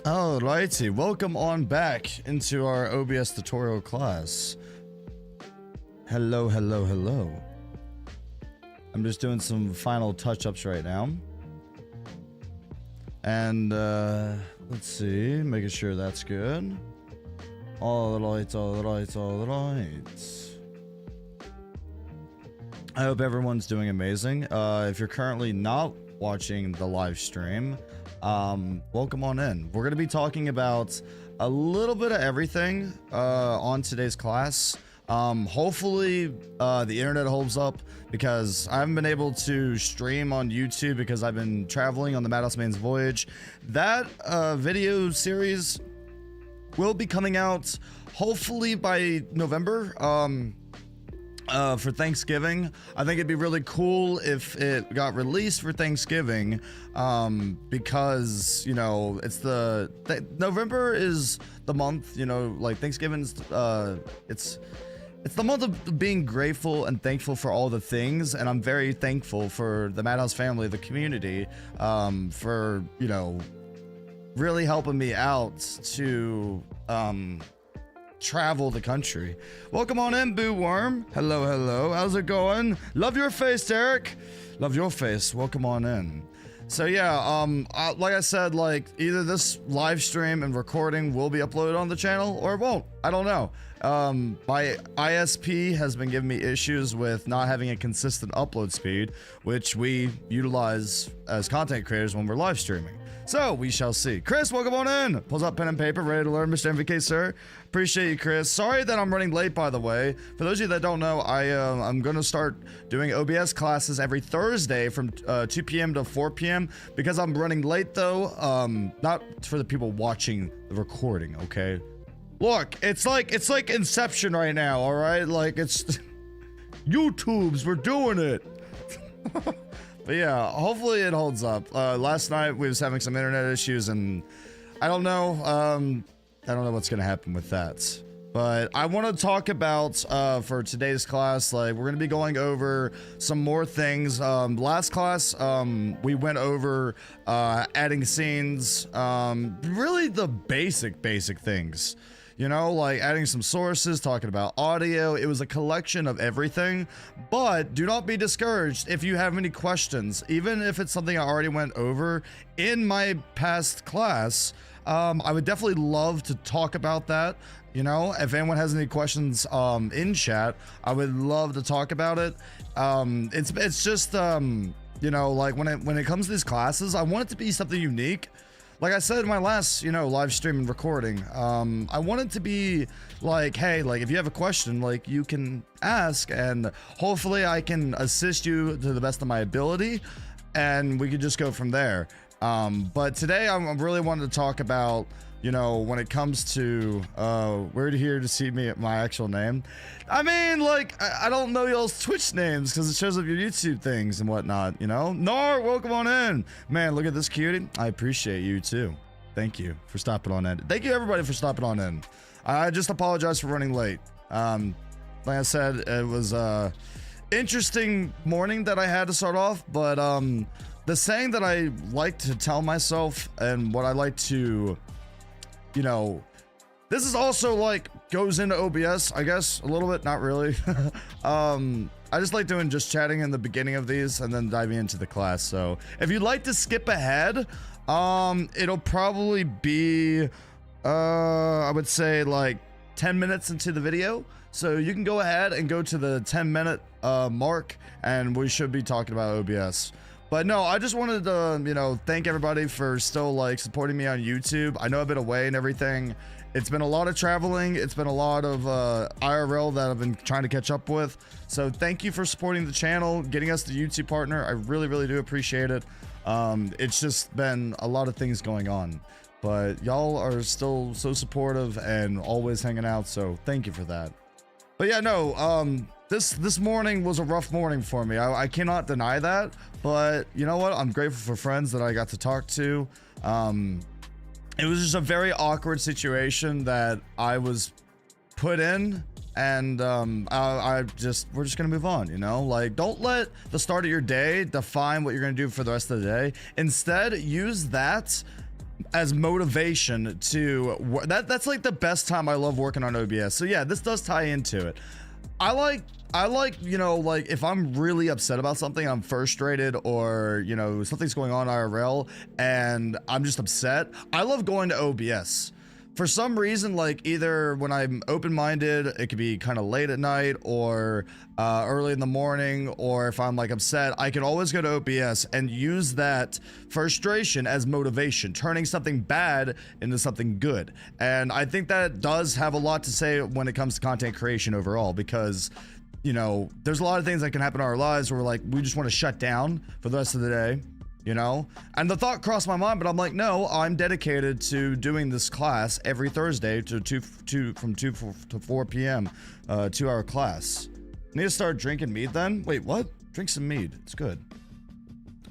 Alrighty, welcome on back into our OBS tutorial class. Hello. I'm just doing some final touch-ups right now. And, let's see, making sure that's good. All the lights. I hope everyone's doing amazing. If you're currently not watching the live stream, welcome on in. We're going to be talking about a little bit of everything on today's class. Hopefully the internet holds up, because I haven't been able to stream on YouTube because I've been traveling on the Madhouse Man's Voyage. That video series will be coming out hopefully by November. For Thanksgiving. I think it'd be really cool if it got released for Thanksgiving, because, you know, it's November is the month, you know, like Thanksgiving's, it's the month of being grateful and thankful for all the things, and I'm very thankful for the Madhouse family, the community, for, you know, really helping me out to, travel the country. Welcome on in, Boo Worm. Hello. How's it going? Love your face, Derek. Love your face. Welcome on in. So yeah, like I said, like either this live stream and recording will be uploaded on the channel or it won't. I don't know. My ISP has been giving me issues with not having a consistent upload speed, which we utilize as content creators when we're live streaming. So we shall see. Chris, welcome on in. Pulls out pen and paper, ready to learn, Mr. MVK, sir. Appreciate you, Chris. Sorry that I'm running late, by the way. For those of you that don't know, I'm going to start doing OBS classes every Thursday from 2 p.m. to 4 p.m. Because I'm running late, though. Not for the people watching the recording, okay? Look, it's like Inception right now, all right? Like, it's YouTubes, we're doing it. But yeah, hopefully it holds up. Last night we was having some internet issues, and I don't know what's gonna happen with that. But I want to talk about for today's class, like we're gonna be going over some more things. Last class, we went over adding scenes, really the basic things. You know, like adding some sources, talking about audio. It was a collection of everything, but do not be discouraged if you have any questions. Even if it's something I already went over in my past class, I would definitely love to talk about that. You know, if anyone has any questions in chat, I would love to talk about it. It's just, you know, like when it comes to these classes, I want it to be something unique. Like I said in my last, you know, live stream and recording, I want it to be like, hey, like if you have a question, like you can ask, and hopefully I can assist you to the best of my ability, and we could just go from there. But today I'm really wanting to talk about, you know, when it comes to where to here to see me at my actual name. I mean, like, I don't know y'all's Twitch names because it shows up your YouTube things and whatnot, you know? Nar, welcome on in. Man, look at this cutie. I appreciate you too. Thank you for stopping on in. Thank you everybody for stopping on in. I just apologize for running late. Like I said, it was a interesting morning that I had to start off, but the saying that I like to tell myself and what I like to, you know, this is also like goes into OBS, I guess, a little bit, not really. I just like doing just chatting in the beginning of these and then diving into the class. So if you'd like to skip ahead, it'll probably be, I would say like 10 minutes into the video. So you can go ahead and go to the 10-minute mark and we should be talking about OBS. But no, I just wanted to, you know, thank everybody for still like supporting me on YouTube. I know I've been away and everything. It's been a lot of traveling. It's been a lot of IRL that I've been trying to catch up with. So thank you for supporting the channel, getting us the YouTube partner. I really do appreciate it. It's just been a lot of things going on, but y'all are still so supportive and always hanging out. So thank you for that. But yeah, no, this morning was a rough morning for me. I cannot deny that, but you know what? I'm grateful for friends that I got to talk to. It was just a very awkward situation that I was put in, and we're just gonna move on, you know? Like, don't let the start of your day define what you're gonna do for the rest of the day. Instead, use that as motivation to that's like the best time. I love working on OBS. So yeah, this does tie into it. I like, you know, like if I'm really upset about something, I'm frustrated, or, you know, something's going on IRL and I'm just upset, I love going to OBS. For some reason, like either when I'm open-minded, it could be kind of late at night, or early in the morning, or if I'm like upset, I can always go to OBS and use that frustration as motivation, turning something bad into something good. And I think that does have a lot to say when it comes to content creation overall, because, you know, there's a lot of things that can happen in our lives where like we just want to shut down for the rest of the day. You know, and the thought crossed my mind, but I'm like, no, I'm dedicated to doing this class every Thursday from 2 to 4 p.m. 2-hour class. Need to start drinking mead then? Wait, what? Drink some mead. It's good.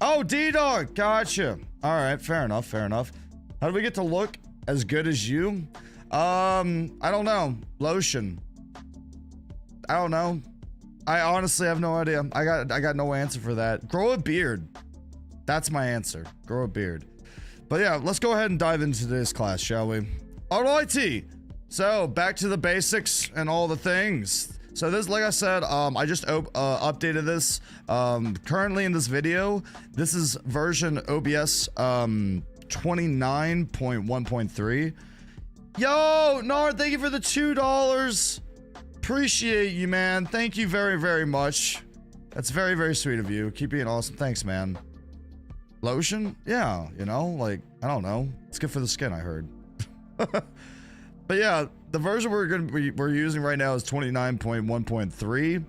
Oh, D-Dog. Gotcha. All right. Fair enough. Fair enough. How do we get to look as good as you? I don't know. Lotion. I don't know. I honestly have no idea. I got no answer for that. Grow a beard. That's my answer. Grow a beard. But yeah, let's go ahead and dive into today's class, shall we? Alrighty. So back to the basics and all the things. So this, like I said, I just updated this. Currently in this video, this is version OBS 29.1.3. Yo, Nar, thank you for the $2. Appreciate you, man. Thank you very, very much. That's very, very sweet of you. Keep being awesome. Thanks, man. Lotion? Yeah, you know, like, I don't know. It's good for the skin, I heard. But yeah, the version we're using right now is 29.1.3.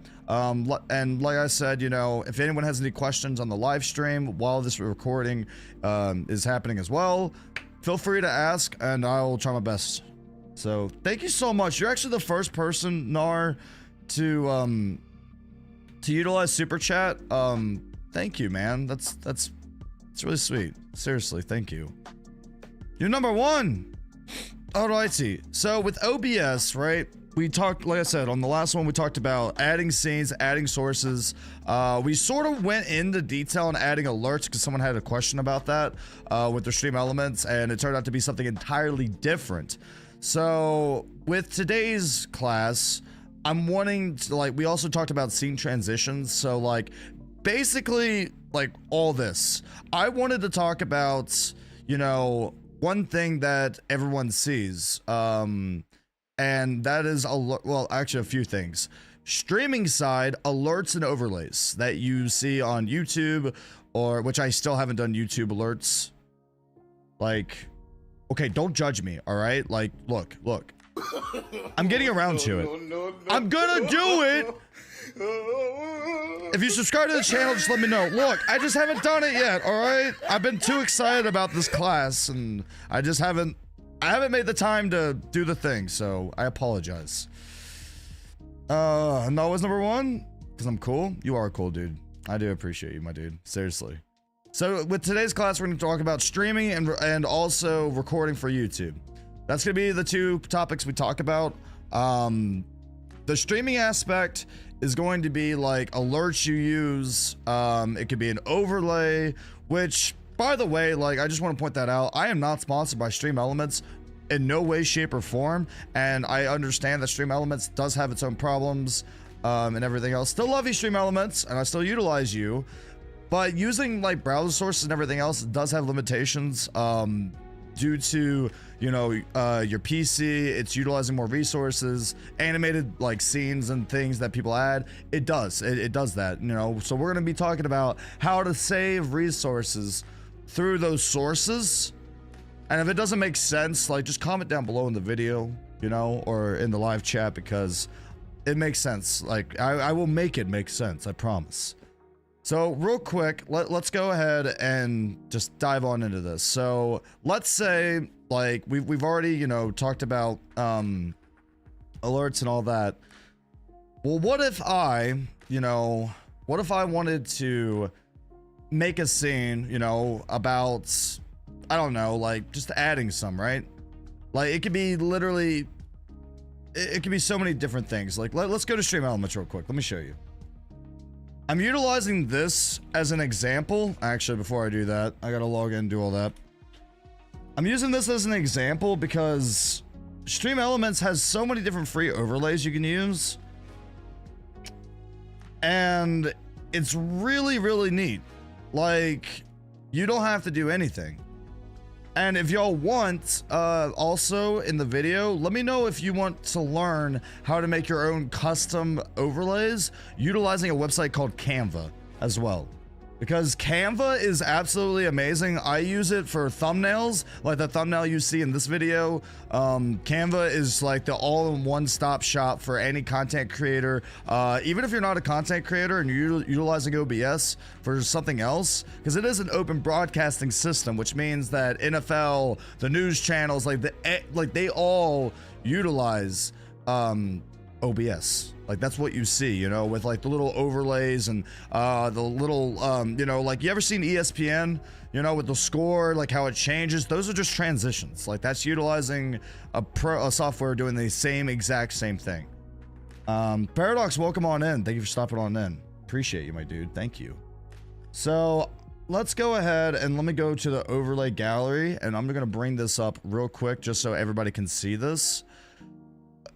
And like I said, you know, if anyone has any questions on the live stream while this recording is happening as well, feel free to ask and I'll try my best. So thank you so much. You're actually the first person, Nar, to utilize super chat. Thank you, man. That's really sweet. Seriously, thank you. You're number one. Alrighty. So with OBS, right? We talked, like I said, on the last one, we talked about adding scenes, adding sources. We sort of went into detail on adding alerts because someone had a question about that with their stream elements, and it turned out to be something entirely different. So with today's class, I'm wanting to, like, we also talked about scene transitions. So like, basically, like all this, I wanted to talk about, you know, one thing that everyone sees, and that is well, actually a few things. Streaming side alerts and overlays that you see on YouTube, or which I still haven't done YouTube alerts. Like, okay, don't judge me, all right? Like, look, I'm getting around to it. I'm gonna do it. If you subscribe to the channel, just let me know. Look, I just haven't done it yet, all right? I've been too excited about this class, and I haven't made the time to do the thing, so I apologize. Noah's number one, because I'm cool. You are cool, dude. I do appreciate you, my dude. Seriously. So with today's class, we're going to talk about streaming and also recording for YouTube. That's going to be the two topics we talk about. The streaming aspect is going to be like alerts you use. It could be an overlay, which, by the way, like, I just want to point that out. I am not sponsored by Stream Elements in no way, shape, or form. And I understand that Stream Elements does have its own problems and everything else. Still love you, Stream Elements, and I still utilize you. But using like browser sources and everything else does have limitations due to, you know, your PC. It's utilizing more resources, animated like scenes and things that people add. It does that, you know. So we're going to be talking about how to save resources through those sources. And if it doesn't make sense, like, just comment down below in the video, you know, or in the live chat, because it makes sense. Like, I will make it make sense, I promise. So real quick, let's go ahead and just dive on into this. So let's say, like, we've already, you know, talked about alerts and all that. Well, what if I wanted to make a scene, you know, about, I don't know, like, just adding some, right? Like, it could be literally, it could be so many different things. Like, let's go to Stream Elements real quick. Let me show you. I'm utilizing this as an example. Actually, before I do that, I gotta log in and do all that. I'm using this as an example because Stream Elements has so many different free overlays you can use. And it's really, really neat. Like, you don't have to do anything. And if y'all want, also in the video, let me know if you want to learn how to make your own custom overlays utilizing a website called Canva as well. Because Canva is absolutely amazing. I use it for thumbnails, like the thumbnail you see in this video. Canva is like the all-in-one stop shop for any content creator. Even if you're not a content creator and you're utilizing OBS for something else, because it is an open broadcasting system, which means that NFL, the news channels, like they all utilize OBS. Like, that's what you see, you know, with like the little overlays and the little, you know, like, you ever seen ESPN, you know, with the score, like how it changes? Those are just transitions. Like, that's utilizing a software doing the exact same thing. Paradox, welcome on in. Thank you for stopping on in. Appreciate you, my dude. Thank you. So let's go ahead and let me go to the overlay gallery, and I'm going to bring this up real quick just so everybody can see this.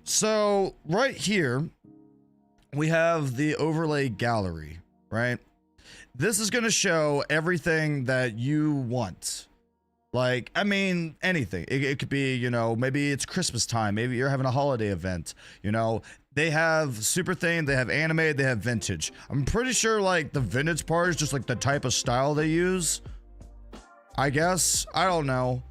So right here, we have the overlay gallery, right? This is going to show everything that you want. Like, I mean, anything. It could be, you know, maybe it's Christmas time. Maybe you're having a holiday event. You know, they have super theme, they have animated, they have vintage. I'm pretty sure, like, the vintage part is just, like, the type of style they use. I guess. I don't know.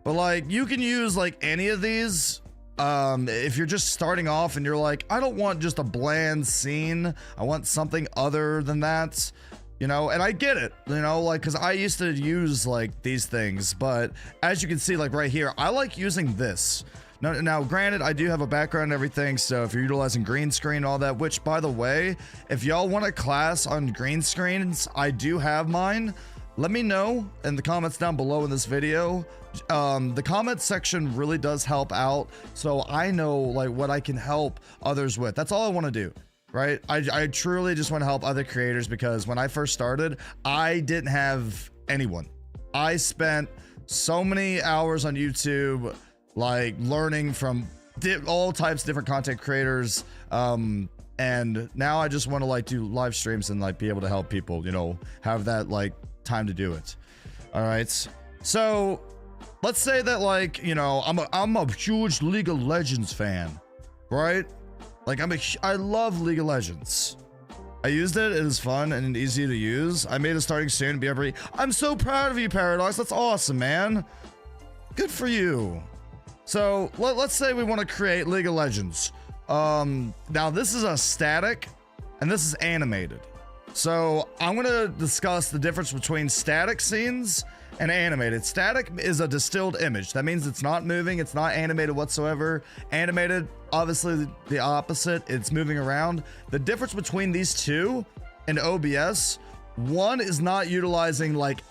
But, like, you can use, like, any of these. If you're just starting off and you're like, I don't want just a bland scene, I want something other than that, you know, and I get it, you know, like, because I used to use like these things, but as you can see, like right here, I like using this. Now, granted, I do have a background and everything, so if you're utilizing green screen and all that, which, by the way, if y'all want a class on green screens, I do have mine. Let me know in the comments down below in this video. The comment section really does help out, so I know like what I can help others with. That's all I want to do, right? I truly just want to help other creators, because when I first started, I didn't have anyone. I spent so many hours on YouTube, like learning from all types of different content creators, and now I just want to like do live streams and like be able to help people, you know, have that like time to do it. All right, so let's say that, like, you know, I'm a huge League of Legends fan, right? Like, I love League of Legends. I used it. It is fun and easy to use. I made it starting soon to be every. I'm so proud of you, Paradox. That's awesome, man. Good for you. So let's say we want to create League of Legends. Now this is a static, and this is animated. So I'm going to discuss the difference between static scenes and animated. Static is a distilled image. That means it's not moving. It's not animated whatsoever. Animated, obviously the opposite. It's moving around. The difference between these two in OBS, one is not utilizing like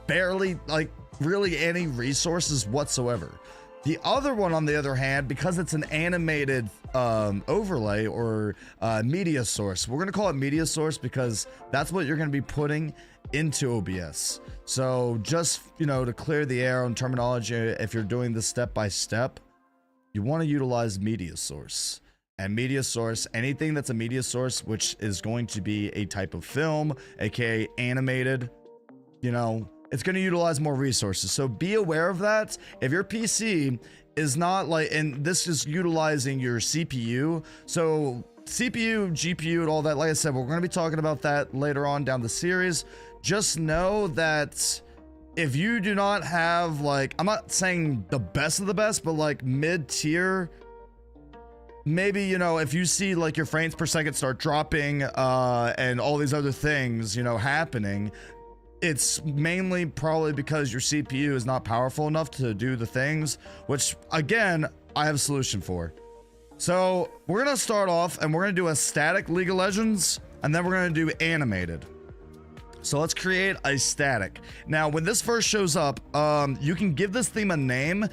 barely, like really any resources whatsoever. The other one, on the other hand, because it's an animated overlay or media source, we're going to call it media source because that's what you're going to be putting into OBS. So just, you know, to clear the air on terminology, if you're doing this step by step, you want to utilize media source. And media source, anything that's a media source, which is going to be a type of film, aka animated, you know, it's going to utilize more resources. So be aware of that. If your PC is not like, and this is utilizing your CPU. So CPU, GPU, and all that, like I said, we're going to be talking about that later on down the series. Just know that if you do not have, like, I'm not saying the best of the best, but like mid-tier, maybe, you know, if you see like your frames per second start dropping and all these other things, you know, happening, it's mainly probably because your CPU is not powerful enough to do the things, which again, I have a solution for. So we're going to start off and we're going to do a static League of Legends, and then we're going to do animated. So let's create a static. Now, when this first shows up, you can give this theme a name,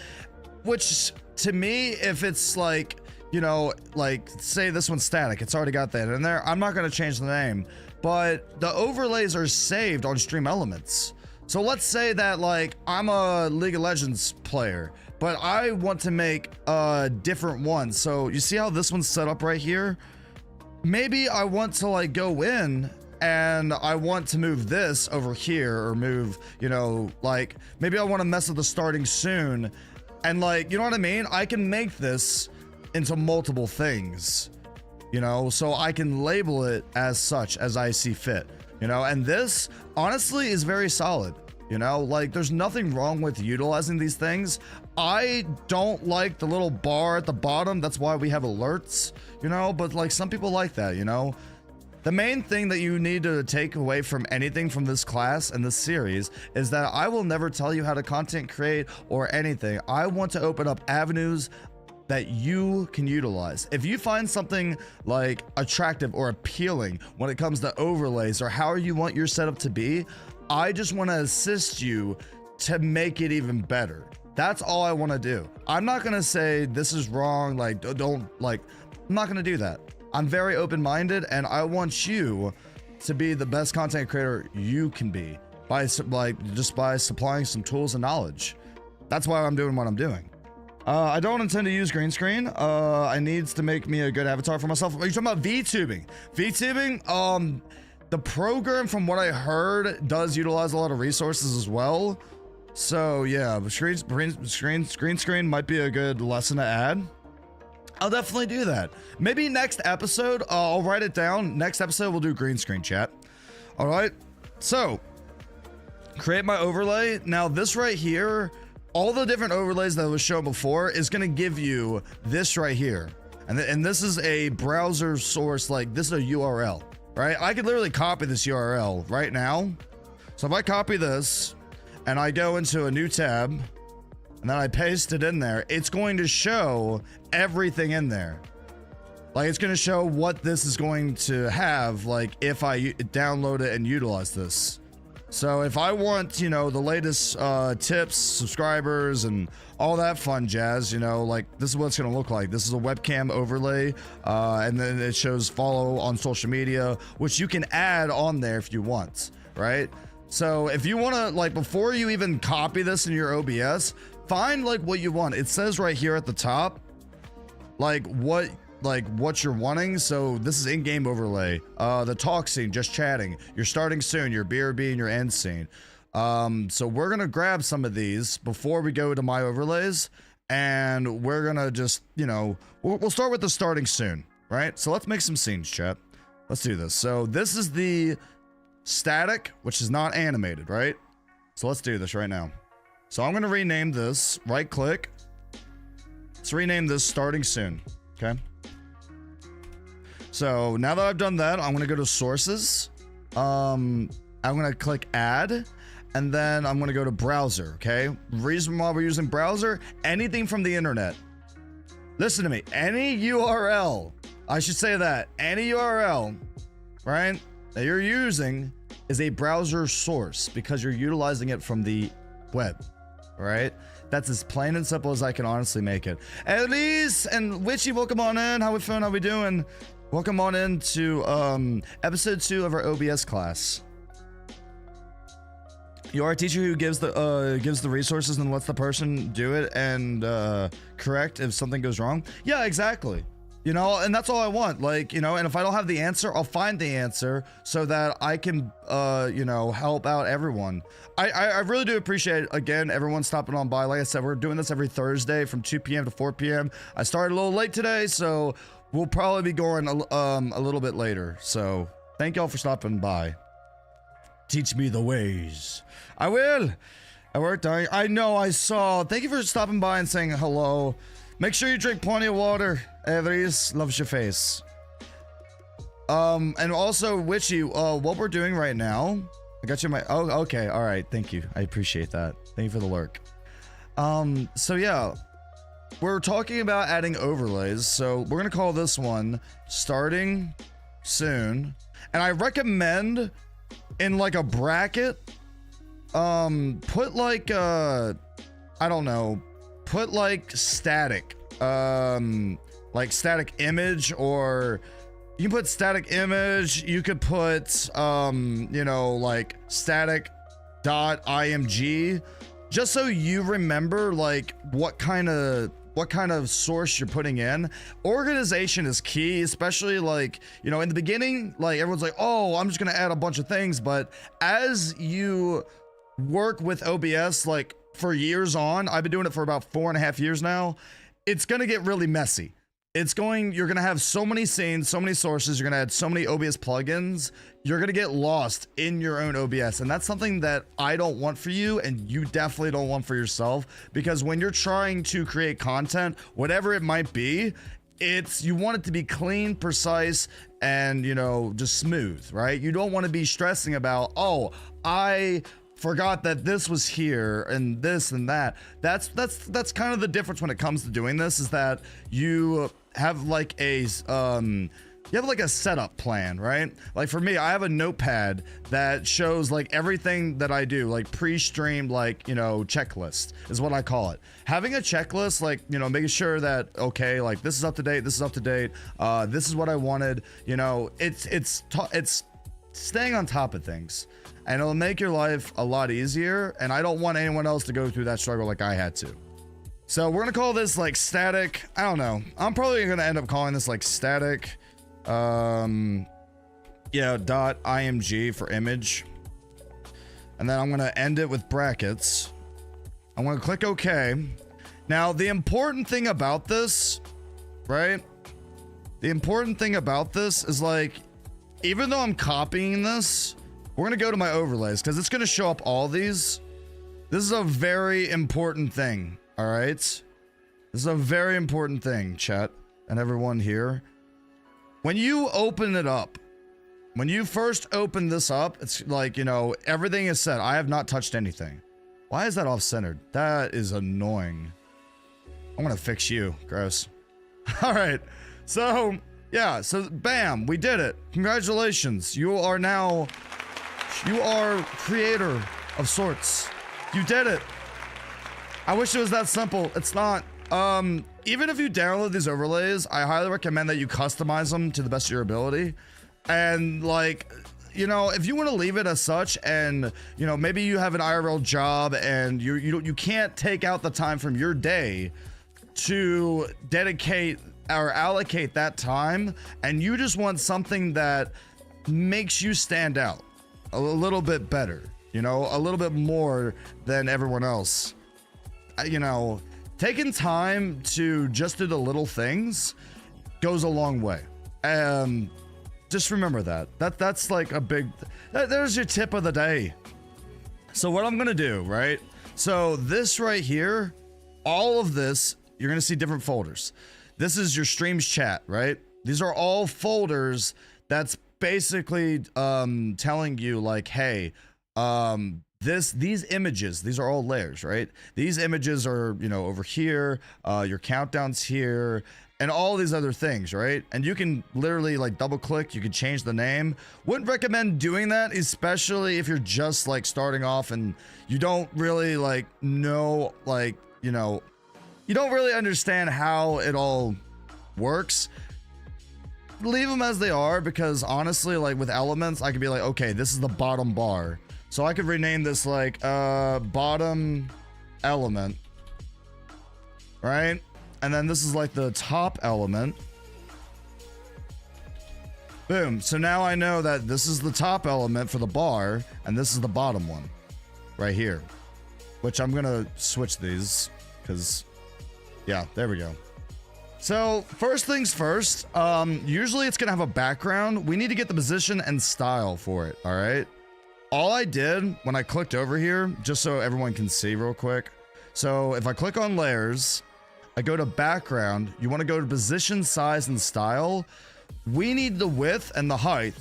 which to me, if it's like, you know, like say this one's static, it's already got that in there. I'm not going to change the name, but the overlays are saved on Stream Elements. So let's say that like I'm a League of Legends player, but I want to make a different one. So you see how this one's set up right here? Maybe I want to like go in and I want to move this over here, or move, you know, like maybe I want to mess with the starting soon. And like, you know what I mean? I can make this into multiple things, you know, so I can label it as such as I see fit, you know, and this honestly is very solid, you know, like there's nothing wrong with utilizing these things. I don't like the little bar at the bottom. That's why we have alerts, you know, but like some people like that, you know. The main thing that you need to take away from anything from this class and this series is that I will never tell you how to content create or anything. I want to open up avenues that you can utilize. If you find something like attractive or appealing when it comes to overlays or how you want your setup to be, I just want to assist you to make it even better. That's all I want to do. I'm not going to say this is wrong, like don't, like, I'm not going to do that. I'm very open-minded, and I want you to be the best content creator you can be by just by supplying some tools and knowledge. That's why I'm doing what I'm doing. I don't intend to use green screen. I needs to make me a good avatar for myself. Are you talking about VTubing? VTubing, the program, from what I heard, does utilize a lot of resources as well. So yeah, green screen might be a good lesson to add. I'll definitely do that. Maybe next episode, I'll write it down. Next episode, we'll do green screen, chat. All right. So, create my overlay. Now, this right here, all the different overlays that was shown before is going to give you this right here. And this is a browser source, like this is a URL, right? I could literally copy this URL right now. So if I copy this and I go into a new tab, and then I paste it in there, it's going to show everything in there. Like it's going to show what this is going to have, like if I download it and utilize this. So if I want, you know, the latest tips, subscribers, and all that fun jazz, you know, like this is what it's going to look like. This is a webcam overlay, and then it shows follow on social media, which you can add on there if you want, right? So if you want to, like, before you even copy this in your OBS, find like what you want. It says right here at the top, like what you're wanting. So this is in-game overlay, the talk scene, just chatting, your starting soon, your BRB, and your end scene. So we're gonna grab some of these before we go to my overlays, and we're gonna just, you know, we'll start with the starting soon, right? So let's make some scenes, chat. Let's do this. So this is the static, which is not animated, right? So let's do this right now. So I'm going to rename this, right click. Let's rename this starting soon. Okay. So now that I've done that, I'm going to go to sources. I'm going to click add, and then I'm going to go to browser. Okay. Reason why we're using browser, anything from the internet. Listen to me. Any URL, I should say that any URL, right, that you're using is a browser source because you're utilizing it from the web. All right, that's as plain and simple as I can honestly make it. Elise and Witchy, welcome on in. How we feeling? How we doing? Welcome on in to episode 2 of our OBS class. You are a teacher who gives the resources and lets the person do it and correct if something goes wrong. Yeah, exactly. You know, and that's all I want. Like, you know, and if I don't have the answer, I'll find the answer so that I can, you know, help out everyone. I really do appreciate, again, everyone stopping on by. Like I said, we're doing this every Thursday from 2 p.m. to 4 p.m. I started a little late today, so we'll probably be going a little bit later. So thank y'all for stopping by. Teach me the ways. I will. I worked on. I know. I saw. Thank you for stopping by and saying hello. Make sure you drink plenty of water. Everys loves your face. And also, Witchy, what we're doing right now, I got you my, oh, okay, all right, thank you. I appreciate that. Thank you for the lurk. So yeah, we're talking about adding overlays. So we're gonna call this one starting soon. And I recommend in like a bracket, put like, I don't know, put like static image, or you can put static image, you could put you know, like static .img, just so you remember like what kind of source you're putting in. Organization is key, especially like, you know, in the beginning, like everyone's like, oh, I'm just gonna add a bunch of things. But as you work with OBS, like for years on, I've been doing it for about 4.5 years now, it's gonna get really messy. You're gonna have so many scenes, so many sources, you're gonna add so many OBS plugins, you're gonna get lost in your own OBS. And that's something that I don't want for you, and you definitely don't want for yourself, because when you're trying to create content, whatever it might be, you want it to be clean, precise, and, you know, just smooth, right? You don't want to be stressing about, oh, I forgot that this was here and this and that. That's kind of the difference when it comes to doing this, is that you have like a setup plan, right? Like for me, I have a notepad that shows like everything that I do, like pre-streamed, like, you know, checklist is what I call it. Having a checklist, like, you know, making sure that, okay, like this is up to date, this is up to date, this is what I wanted, you know, it's staying on top of things, and it'll make your life a lot easier. And I don't want anyone else to go through that struggle like I had to. So we're gonna call this like static. I don't know. I'm probably gonna end up calling this like static. Yeah, .img for image. And then I'm gonna end it with brackets. I'm gonna click OK. Now, the important thing about this, right? The important thing about this is like, even though I'm copying this, we're gonna go to my overlays because it's gonna show up all these. This is a very important thing, all right? This is a very important thing, chat and everyone here. When you open it up, when you first open this up, it's like, you know, everything is set. I have not touched anything. Why is that off-centered? That is annoying. I'm gonna fix you. Gross. All right. So, yeah. So, bam. We did it. Congratulations. You are creator of sorts. You did it. I wish it was that simple. It's not. Even if you download these overlays, I highly recommend that you customize them to the best of your ability. And like, you know, if you want to leave it as such, and, you know, maybe you have an IRL job and you can't take out the time from your day to dedicate or allocate that time, and you just want something that makes you stand out a little bit better, you know, a little bit more than everyone else, you know, taking time to just do the little things goes a long way. Just remember that's like a big, there's your tip of the day. So what I'm gonna do, right? So this right here, all of this, you're gonna see different folders. This is your streams chat, right? These are all folders that's basically telling you like, hey, these images, these are all layers, right? These images are, you know, over here, your countdowns here, and all these other things, right? And you can literally like double click, you can change the name. Wouldn't recommend doing that, especially if you're just like starting off and you don't really like know, like, you know, you don't really understand how it all works. Leave them as they are, because honestly, like with elements, I could be like, okay, this is the bottom bar. So I could rename this like bottom element, right? And then this is like the top element. Boom. So now I know that this is the top element for the bar, and this is the bottom one right here, which I'm gonna switch these because, yeah, there we go. So first things first, usually it's gonna have a background. We need to get the position and style for it, all right? All I did when I clicked over here, just so everyone can see real quick. So if I click on layers, I go to background, you wanna go to position, size, and style. We need the width and the height,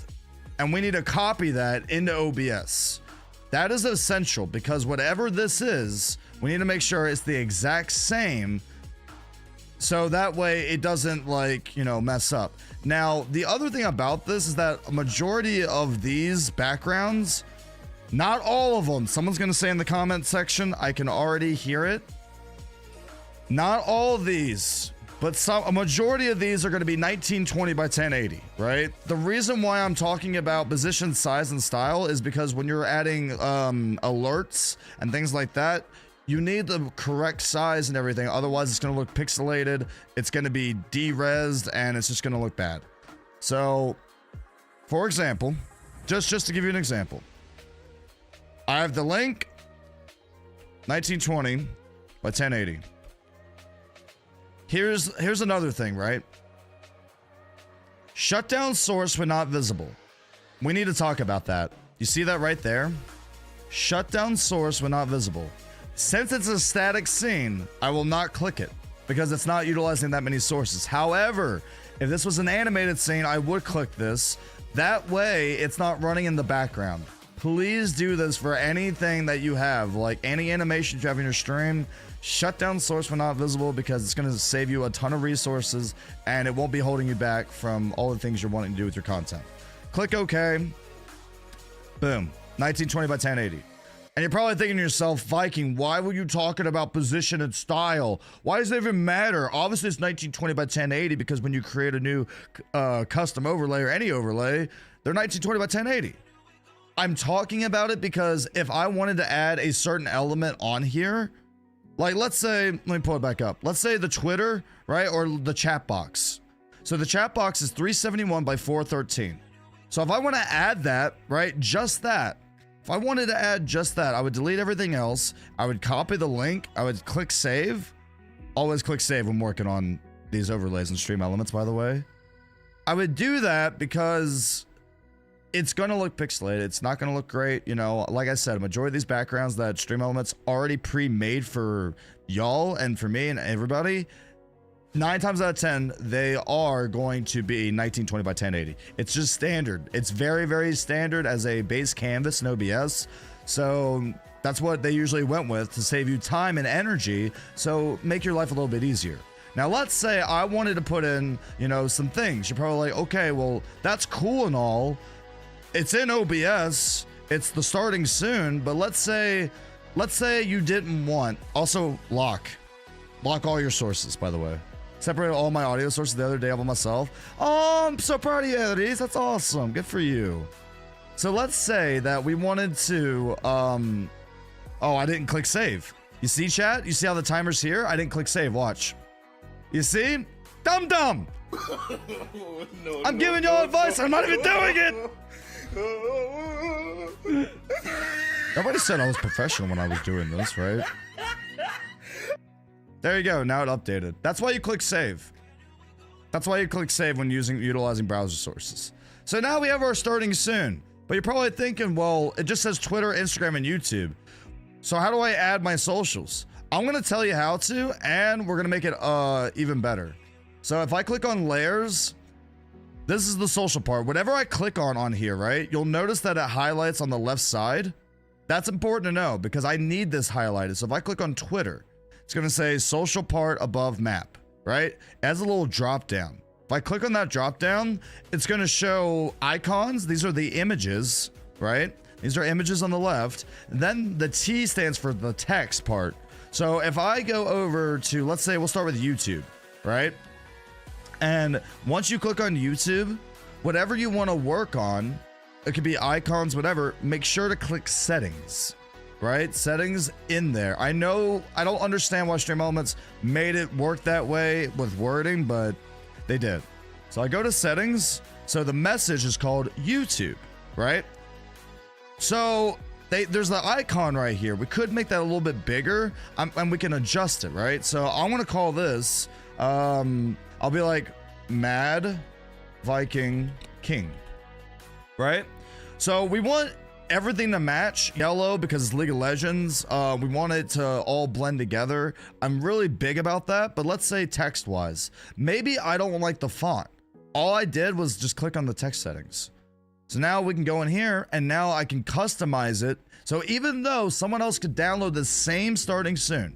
and we need to copy that into OBS. That is essential, because whatever this is, we need to make sure it's the exact same, so that way it doesn't, like, you know, mess up. Now, the other thing about this is that a majority of these backgrounds, not all of them, someone's gonna say in the comment section, I can already hear it. Not all of these But a majority of these are going to be 1920 by 1080, right? The reason why I'm talking about position, size, and style is because when you're adding alerts and things like that, you need the correct size and everything. Otherwise, it's going to look pixelated. It's going to be de-resed, and it's just going to look bad. So, for example, just to give you an example, I have the link 1920 by 1080. Here's another thing, right? Shutdown source when not visible. We need to talk about that. You see that right there? Shutdown source when not visible. Since it's a static scene, I will not click it because it's not utilizing that many sources. However, if this was an animated scene, I would click this. That way, it's not running in the background. Please do this for anything that you have, like any animation you have in your stream. Shut down source when not visible because it's going to save you a ton of resources and it won't be holding you back from all the things you're wanting to do with your content. Click OK. Boom. 1920 by 1080. And you're probably thinking to yourself, Viking, why were you talking about position and style? Why does it even matter? Obviously, it's 1920 by 1080 because when you create a new custom overlay or any overlay, they're 1920 by 1080. I'm talking about it because if I wanted to add a certain element on here, like let's say, let me pull it back up. Let's say the Twitter, right? Or the chat box. So the chat box is 371 by 413. So if I want to add that, right? Just that. If I wanted to add just that, I would delete everything else. I would copy the link. I would click save. Always click save when working on these overlays and stream elements, by the way. I would do that because it's going to look pixelated. It's not going to look great. You know, like I said, a majority of these backgrounds that stream elements already pre-made for y'all and for me and everybody, 9 times out of 10, they are going to be 1920 by 1080. It's just standard. It's very, very standard as a base canvas in OBS. So that's what they usually went with to save you time and energy. So make your life a little bit easier. Now, let's say I wanted to put in, you know, some things. You're probably like, okay, well, that's cool and all. It's in OBS. It's the starting soon. But let's say you didn't want, also lock all your sources, by the way. Separated all my audio sources the other day all by myself. Oh, I'm so proud of you, Eddies. That's awesome. Good for you. So let's say that we wanted to, oh, I didn't click save. You see, chat? You see how the timer's here? I didn't click save. Watch. You see? Dumb. No, I'm giving y'all advice. I'm not even doing it. Nobody said I was professional when I was doing this, right? There you go. Now it updated. That's why you click save. That's why you click save when utilizing browser sources. So now we have our starting soon. But you're probably thinking, well, it just says Twitter, Instagram, and YouTube. So how do I add my socials? I'm going to tell you how to, and we're going to make it even better. So if I click on layers, this is the social part. Whatever I click on here, right? You'll notice that it highlights on the left side. That's important to know because I need this highlighted. So if I click on Twitter, it's going to say social part above map, right? It has a little drop down. If I click on that drop down, it's going to show icons. These are the images, right? These are images on the left. And then the T stands for the text part. So if I go over to, let's say we'll start with YouTube, right? And once you click on YouTube, whatever you want to work on, it could be icons, whatever, make sure to click settings, right? Settings in there. I know I don't understand why Stream Elements made it work that way with wording, but they did. So I go to settings. So the message is called YouTube, right? So there's the icon right here. We could make that a little bit bigger and we can adjust it, right? So I want to call this, I'll be like Mad Viking King, right? So we want everything to match yellow because it's League of Legends. We want it to all blend together. I'm really big about that, but let's say text wise, maybe I don't like the font. All I did was just click on the text settings. So now we can go in here and now I can customize it. So even though someone else could download the same starting soon,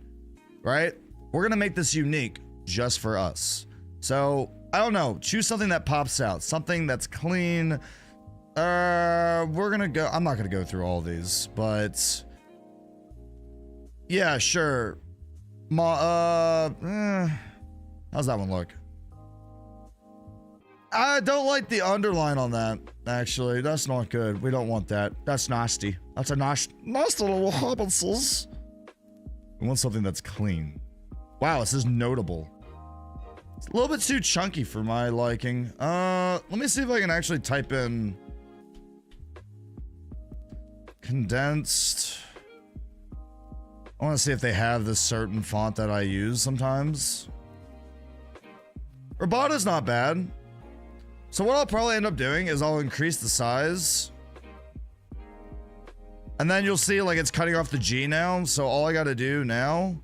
right? We're going to make this unique just for us. So I don't know, choose something that pops out, something that's clean. I'm not going to go through all these, but yeah, sure. How's that one look? I don't like the underline on that, actually. That's not good. We don't want that. That's nasty. That's a nasty little hobbitses. We want something that's clean. Wow, this is notable. It's a little bit too chunky for my liking. Let me see if I can actually type in condensed. I want to see if they have this certain font that I use sometimes. Robota's not bad. So what I'll probably end up doing is I'll increase the size. And then you'll see like it's cutting off the G now. So all I got to do now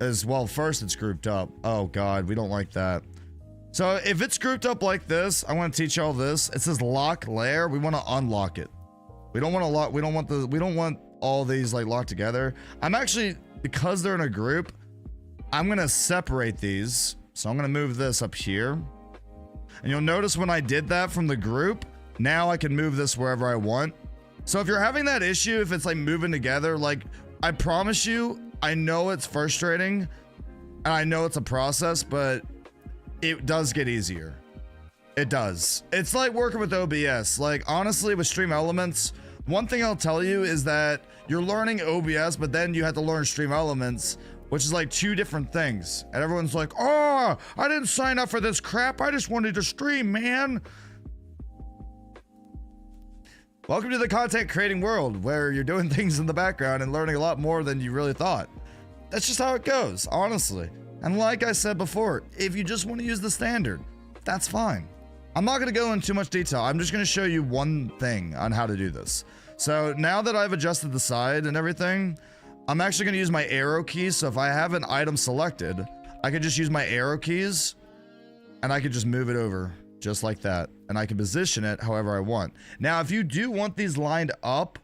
is, well, first it's grouped up. Oh God, we don't like that. So if it's grouped up like this, I want to teach y'all this. It says lock layer. We want to unlock it. We don't want to lock. We don't want all these like locked together. I'm actually, because they're in a group, I'm going to separate these. So I'm going to move this up here. And you'll notice when I did that from the group, now I can move this wherever I want. So if you're having that issue, if it's like moving together, like I promise you, I know it's frustrating and I know it's a process, but it does get easier. It does. It's like working with OBS. Like honestly, with Stream Elements, one thing I'll tell you is that you're learning OBS, but then you have to learn Stream Elements, which is like two different things. And everyone's like, oh, I didn't sign up for this crap. I just wanted to stream, man. Welcome to the content creating world where you're doing things in the background and learning a lot more than you really thought. That's just how it goes, honestly. And like I said before, if you just want to use the standard, that's fine. I'm not going to go into too much detail. I'm just going to show you one thing on how to do this. So now that I've adjusted the side and everything, I'm actually going to use my arrow keys. So if I have an item selected, I can just use my arrow keys and I can just move it over just like that. And I can position it however I want. Now, if you do want these lined up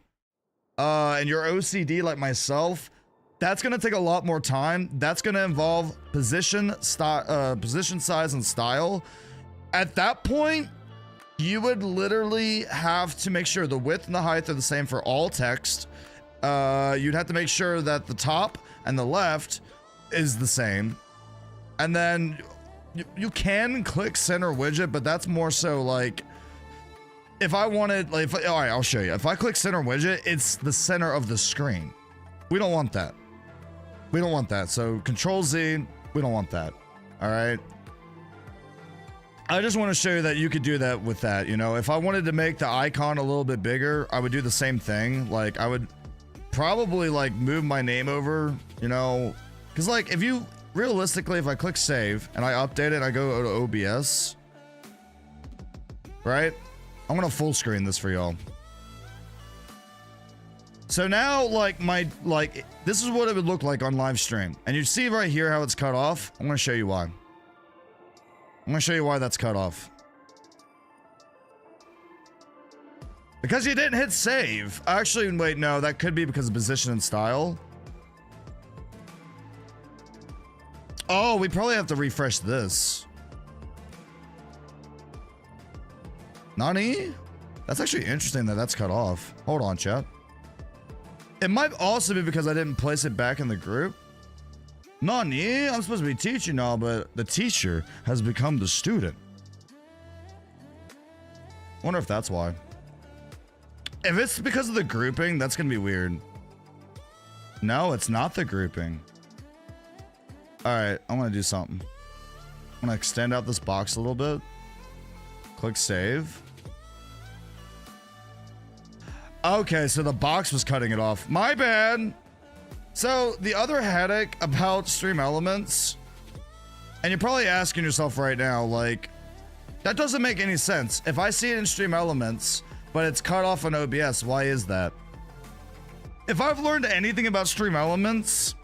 and you're OCD like myself, that's going to take a lot more time. That's going to involve position, size, and style. At that point, you would literally have to make sure the width and the height are the same for all text. You'd have to make sure that the top and the left is the same. And then you can click center widget, but that's more so like if I wanted, like, all right, I'll show you. If I click center widget, it's the center of the screen. We don't want that. We don't want that. So Control Z, we don't want that. All right. I just want to show you that you could do that with that. You know, if I wanted to make the icon a little bit bigger, I would do the same thing. Like I would probably like move my name over, you know, because like if you realistically, if I click save and I update it, I go to OBS, right? I'm gonna full screen this for y'all. So now like this is what it would look like on live stream, and you see right here how it's cut off. I'm gonna show you why. I'm gonna show you why that's cut off. Because you didn't hit save. Actually, wait, no, that could be because of position and style. Oh, we probably have to refresh this. Nani? That's actually interesting that that's cut off. Hold on, chat. It might also be because I didn't place it back in the group. Nani? I'm supposed to be teaching now, but the teacher has become the student. Wonder if that's why. If it's because of the grouping, that's gonna be weird. No, it's not the grouping. All right, I'm gonna do something. I'm gonna extend out this box a little bit. Click save. Okay, so the box was cutting it off. My bad. So the other headache about Stream Elements, and you're probably asking yourself right now, like, that doesn't make any sense. If I see it in Stream Elements, but it's cut off on OBS, why is that? If I've learned anything about Stream Elements,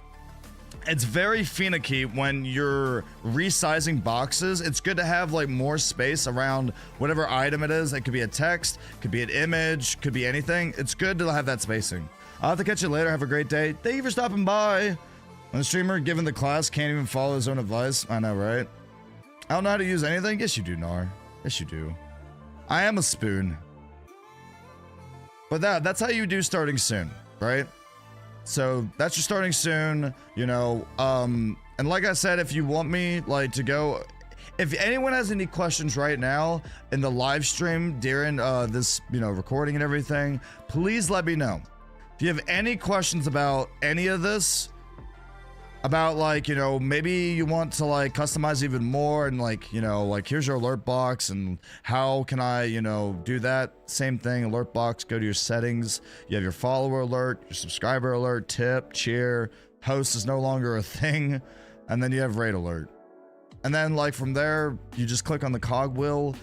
it's very finicky when you're resizing boxes. It's good to have like more space around whatever item it is. It could be a text, could be an image, could be anything. It's good to have that spacing. I'll have to catch you later. Have a great day. Thank you for stopping by. When the streamer given the class can't even follow his own advice. I know, right? I don't know how to use anything. Yes, you do, Nar. Yes, you do. I am a spoon. But that's how you do starting soon, right? So that's your starting soon, you know. And like I said, if you want me like to go, if anyone has any questions right now in the live stream during this, you know, recording and everything, please let me know. If you have any questions about any of this, about like, you know, maybe you want to like customize even more and like, you know, like here's your alert box and how can I, you know, do that same thing. Alert box, go to your settings. You have your follower alert, your subscriber alert, tip, cheer, host is no longer a thing. And then you have raid alert. And then like from there, you just click on the cogwheel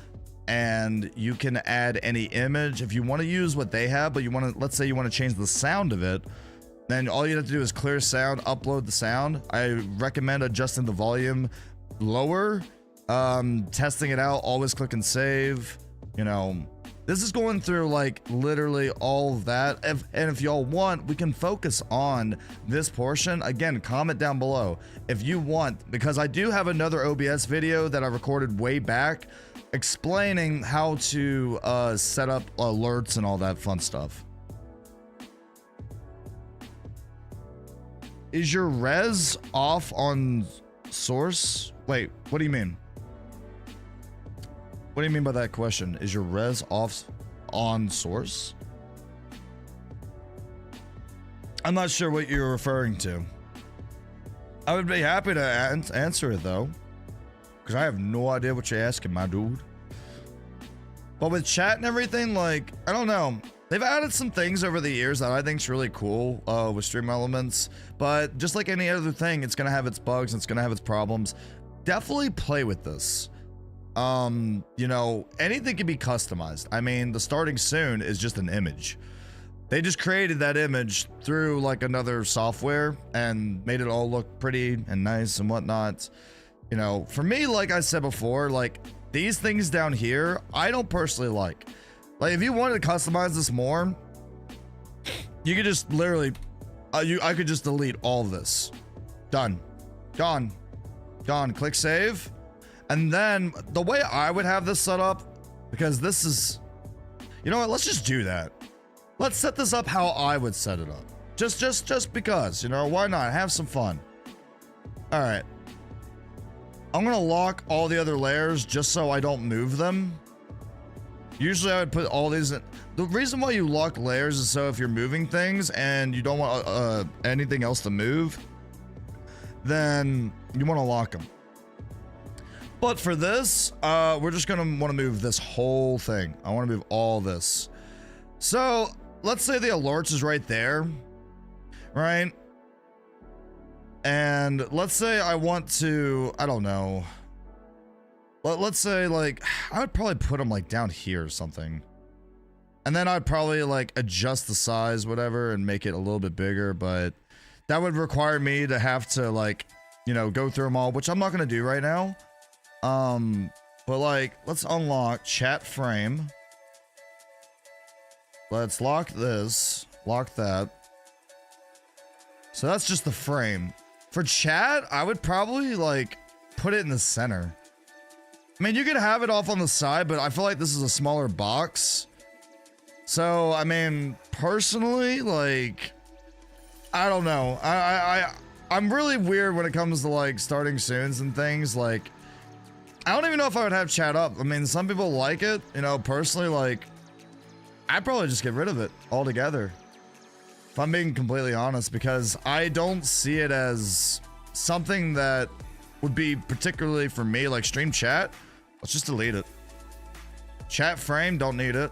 and you can add any image. If you want to use what they have, but you want to, let's say you want to change the sound of it, then all you have to do is clear sound, upload the sound. I recommend adjusting the volume lower, testing it out, always click and save. You know, this is going through like literally all of that. And if y'all want, we can focus on this portion. Again, comment down below if you want, because I do have another OBS video that I recorded way back explaining how to set up alerts and all that fun stuff. Is your res off on source? Wait, what do you mean? What do you mean by that question? Is your res off on source? I'm not sure what you're referring to. I would be happy to answer it though, because I have no idea what you're asking, my dude. But with chat and everything, like, I don't know. They've added some things over the years that I think is really cool with Stream Elements, but just like any other thing, it's gonna have its bugs and it's gonna have its problems. Definitely play with this. You know, anything can be customized. I mean, the starting soon is just an image. They just created that image through like another software and made it all look pretty and nice and whatnot. You know, for me, like I said before, like these things down here, I don't personally like. Like, if you wanted to customize this more, you could just literally, I could just delete all of this. Done. Gone. Gone. Click save. And then the way I would have this set up, because this is, you know what? Let's just do that. Let's set this up how I would set it up. Just because, you know, why not? Have some fun. All right. I'm going to lock all the other layers just so I don't move them. Usually I would put all these in. The reason why you lock layers is so if you're moving things and you don't want anything else to move, then you want to lock them. But for this, we're just going to want to move this whole thing. I want to move all this. So let's say the alerts is right there, right? And let's say I want to, I don't know. Let's say like, I would probably put them like down here or something. And then I'd probably like adjust the size, whatever, and make it a little bit bigger. But that would require me to have to like, you know, go through them all, which I'm not going to do right now. But like, let's unlock chat frame. Let's lock this, lock that. So that's just the frame. For chat, I would probably like put it in the center. I mean, you could have it off on the side, but I feel like this is a smaller box. So, I mean, personally, like, I don't know. I'm really weird when it comes to like starting soons and things. Like, I don't even know if I would have chat up. I mean, some people like it, you know, personally, like, I'd probably just get rid of it altogether. If I'm being completely honest, because I don't see it as something that would be particularly for me, like stream chat. Let's just delete it. Chat frame, don't need it.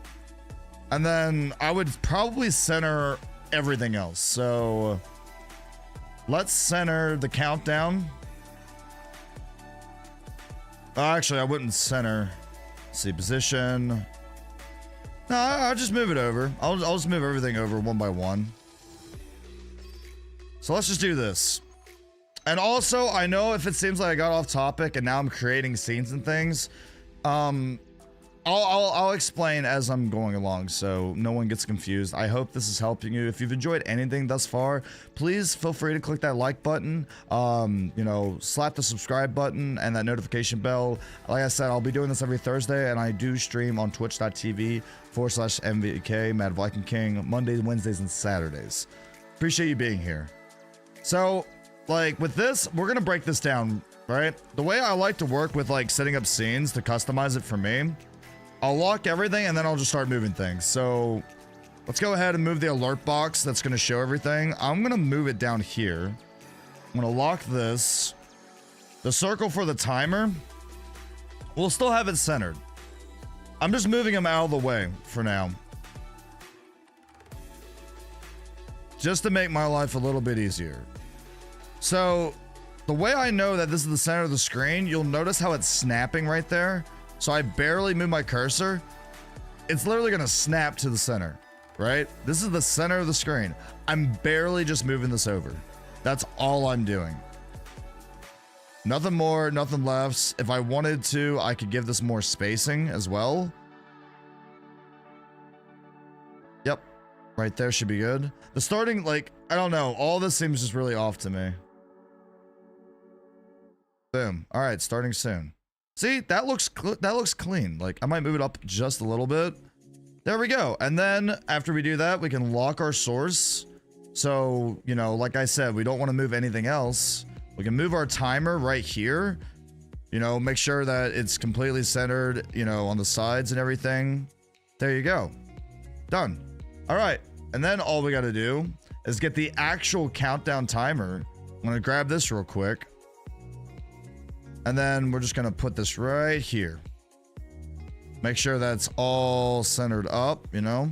And then I would probably center everything else. So let's center the countdown. Actually, I wouldn't center. Let's see, position. No, I'll just move it over. I'll just move everything over one by one. So let's just do this. And also, I know if it seems like I got off topic and now I'm creating scenes and things, I'll explain as I'm going along so no one gets confused. I hope this is helping you. If you've enjoyed anything thus far, please feel free to click that like button, you know, slap the subscribe button and that notification bell. Like I said, I'll be doing this every Thursday, and I do stream on twitch.tv/MVK, Mad Viking King, Mondays, Wednesdays, and Saturdays. Appreciate you being here. So like with this, we're gonna break this down, right? The way I like to work with like setting up scenes to customize it for me, I'll lock everything and then I'll just start moving things. So let's go ahead and move the alert box that's gonna show everything. I'm gonna move it down here. I'm gonna lock this. The circle for the timer, we'll still have it centered. I'm just moving them out of the way for now, just to make my life a little bit easier. So the way I know that this is the center of the screen, you'll notice how it's snapping right there. So I barely move my cursor. It's literally gonna snap to the center, right? This is the center of the screen. I'm barely just moving this over. That's all I'm doing. Nothing more, nothing less. If I wanted to, I could give this more spacing as well. Yep, right there should be good. The starting, like, I don't know. All this seems just really off to me. Boom. All right, starting soon. See, that looks clean. Like, I might move it up just a little bit. There we go. And then after we do that, we can lock our source. So, you know, like I said, we don't want to move anything else. We can move our timer right here. You know, make sure that it's completely centered, you know, on the sides and everything. There you go. Done. All right. And then all we got to do is get the actual countdown timer. I'm going to grab this real quick. And then we're just going to put this right here. Make sure that's all centered up, you know.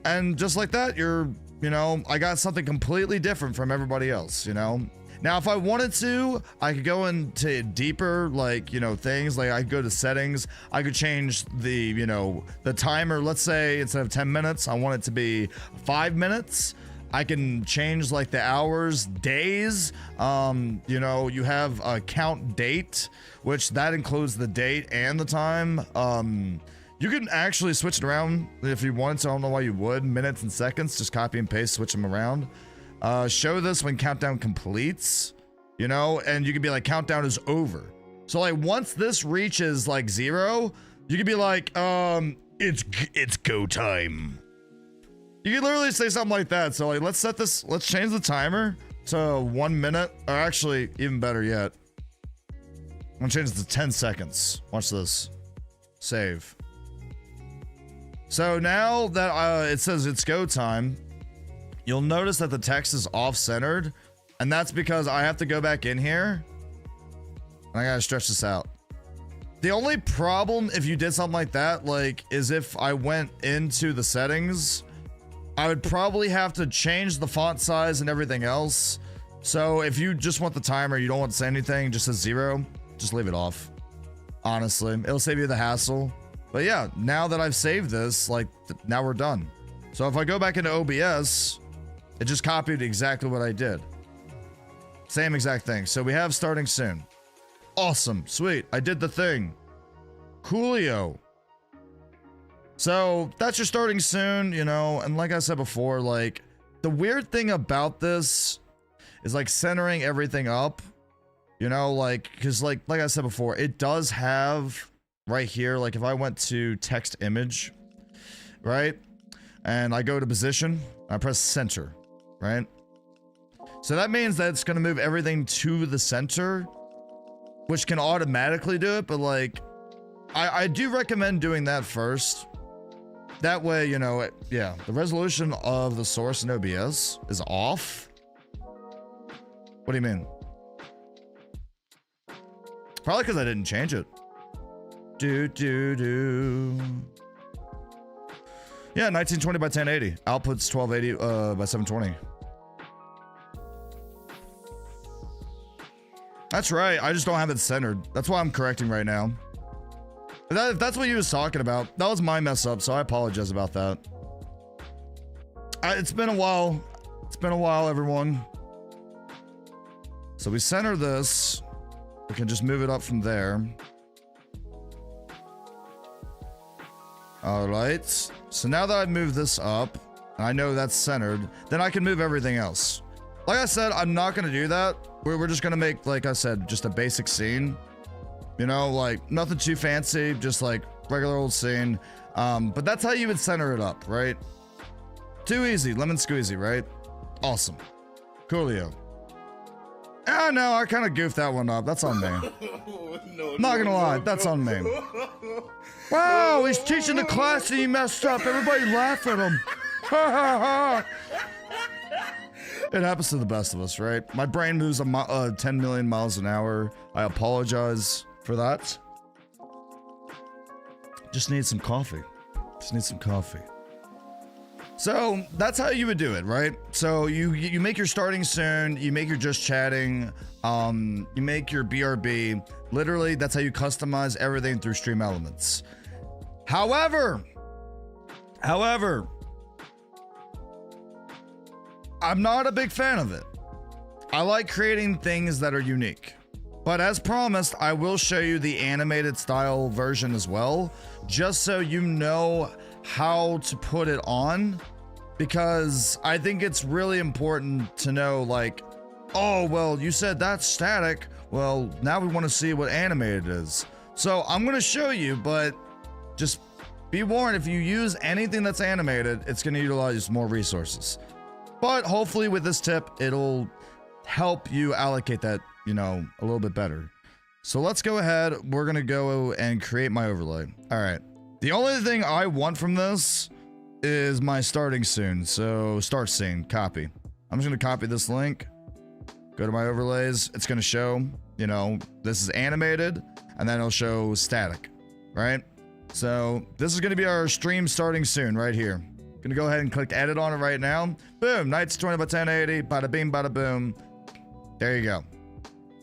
And just like that, you know, I got something completely different from everybody else, you know. Now, if I wanted to, I could go into deeper, like, you know, things. Like, I could go to settings. I could change the, you know, the timer. Let's say instead of 10 minutes, I want it to be 5 minutes. I can change like the hours, days. You know, you have a count date, which that includes the date and the time. You can actually switch it around if you wanted to. I don't know why you would. Minutes and seconds, just copy and paste, switch them around. Show this when countdown completes, you know, and you can be like, countdown is over. So like once this reaches like 0, you can be like, it's go time. You can literally say something like that. So like, let's change the timer to 1 minute, or actually even better yet, I'm gonna change it to 10 seconds. Watch this. Save. So now that it says it's go time, you'll notice that the text is off-centered, and that's because I have to go back in here and I gotta stretch this out. The only problem if you did something like that, like, is if I went into the settings, I would probably have to change the font size and everything else. So if you just want the timer, you don't want to say anything, just says 0, just leave it off. Honestly, it'll save you the hassle. But yeah, now that I've saved this, like, now we're done. So if I go back into OBS, it just copied exactly what I did. Same exact thing. So we have starting soon. Awesome. Sweet. I did the thing. Coolio. So that's your starting soon, you know, and like I said before, like, the weird thing about this is like centering everything up, you know, like, because like I said before, it does have right here, like if I went to text image, right, and I go to position, I press center, right? So that means that it's going to move everything to the center, which can automatically do it, but like, I do recommend doing that first. That way, you know, yeah, the resolution of the source in OBS is off. What do you mean? Probably because I didn't change it. Yeah, 1920 by 1080. Output's 1280 by 720. That's right. I just don't have it centered. That's why I'm correcting right now. If that's what you was talking about, that was my mess up, so I apologize about that. It's been a while. It's been a while, everyone. So we center this. We can just move it up from there. All right. So now that I've moved this up, and I know that's centered, then I can move everything else. Like I said, I'm not going to do that. We're just going to make, like I said, just a basic scene. You know, like nothing too fancy, just like regular old scene. But that's how you would center it up, right? Too easy, lemon squeezy, right? Awesome. Coolio. Ah, no, I kind of goofed that one up. That's on me. Not gonna lie, that's on me. Wow, he's teaching the class and he messed up. Everybody laugh at him. Ha ha ha. It happens to the best of us, right? My brain moves 10 million miles an hour. I apologize for that. Just need some coffee. Just need some coffee. So that's how you would do it, right? So you make your starting soon, you make your just chatting, you make your BRB. Literally, that's how you customize everything through Stream Elements. However, I'm not a big fan of it. I like creating things that are unique. But as promised, I will show you the animated style version as well, just so you know how to put it on, because I think it's really important to know, like, oh, well, you said that's static. Well, now we want to see what animated is. So I'm going to show you, but just be warned, if you use anything that's animated, it's going to utilize more resources. But hopefully with this tip, it'll help you allocate that, you know, a little bit better. So let's go ahead. We're going to go and create my overlay. All right. The only thing I want from this is my starting soon. So start scene, copy. I'm just going to copy this link. Go to my overlays. It's going to show, you know, this is animated, and then it'll show static, right? So this is going to be our stream starting soon right here. Gonna go ahead and click edit on it right now. Boom, nights 20 by 1080, bada bing, bada boom. There you go.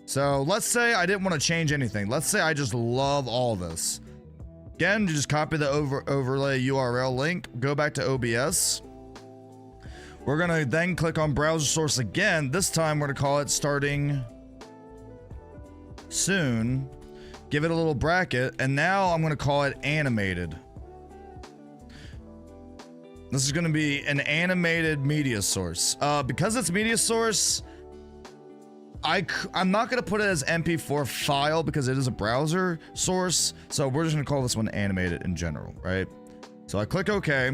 So let's say I didn't want to change anything. Let's say I just love all this. Again, you just copy the overlay URL link, go back to OBS. We're gonna then click on browser source again. This time we're gonna call it starting soon. Give it a little bracket, and now I'm gonna call it animated. This is going to be an animated media source. Because it's media source, I'm not going to put it as MP4 file because it is a browser source. So we're just going to call this one animated in general, right? So I click OK.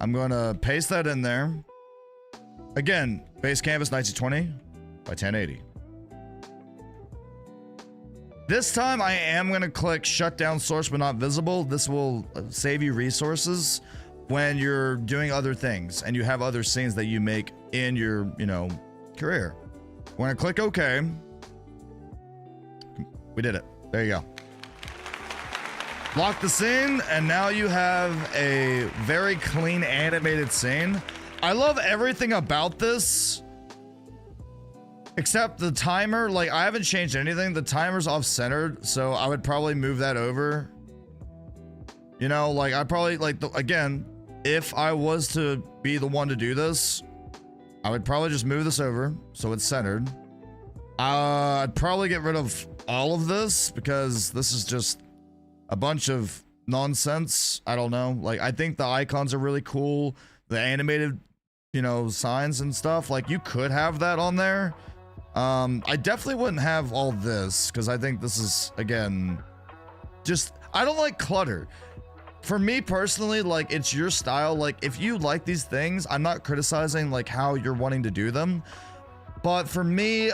I'm going to paste that in there. Again, base canvas 1920 by 1080. This time I am going to click shut down source but not visible. This will save you resources when you're doing other things and you have other scenes that you make in your, you know, career. We're going to click OK. We did it. There you go. Lock the scene, and now you have a very clean animated scene. I love everything about this. Except the timer, like, I haven't changed anything. The timer's off-centered, so I would probably move that over. You know, like, I probably, like, again, if I was to be the one to do this, I would probably just move this over so it's centered. I'd probably get rid of all of this because this is just a bunch of nonsense. I don't know. Like, I think the icons are really cool. The animated, you know, signs and stuff. Like, you could have that on there. I definitely wouldn't have all this because I think this is, again, just, I don't like clutter. For me personally, like, it's your style. Like, if you like these things, I'm not criticizing like how you're wanting to do them, but for me,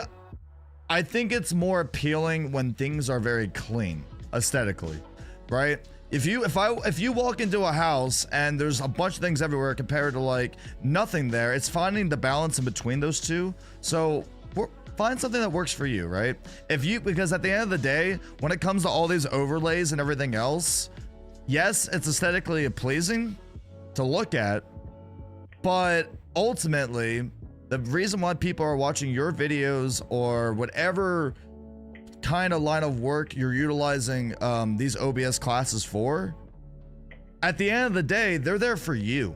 I think it's more appealing when things are very clean aesthetically, right? If you walk into a house and there's a bunch of things everywhere compared to like nothing there, it's finding the balance in between those two. So find something that works for you, right? Because at the end of the day, when it comes to all these overlays and everything else, yes, it's aesthetically pleasing to look at, but ultimately, the reason why people are watching your videos or whatever kind of line of work you're utilizing these OBS classes for, at the end of the day, they're there for you.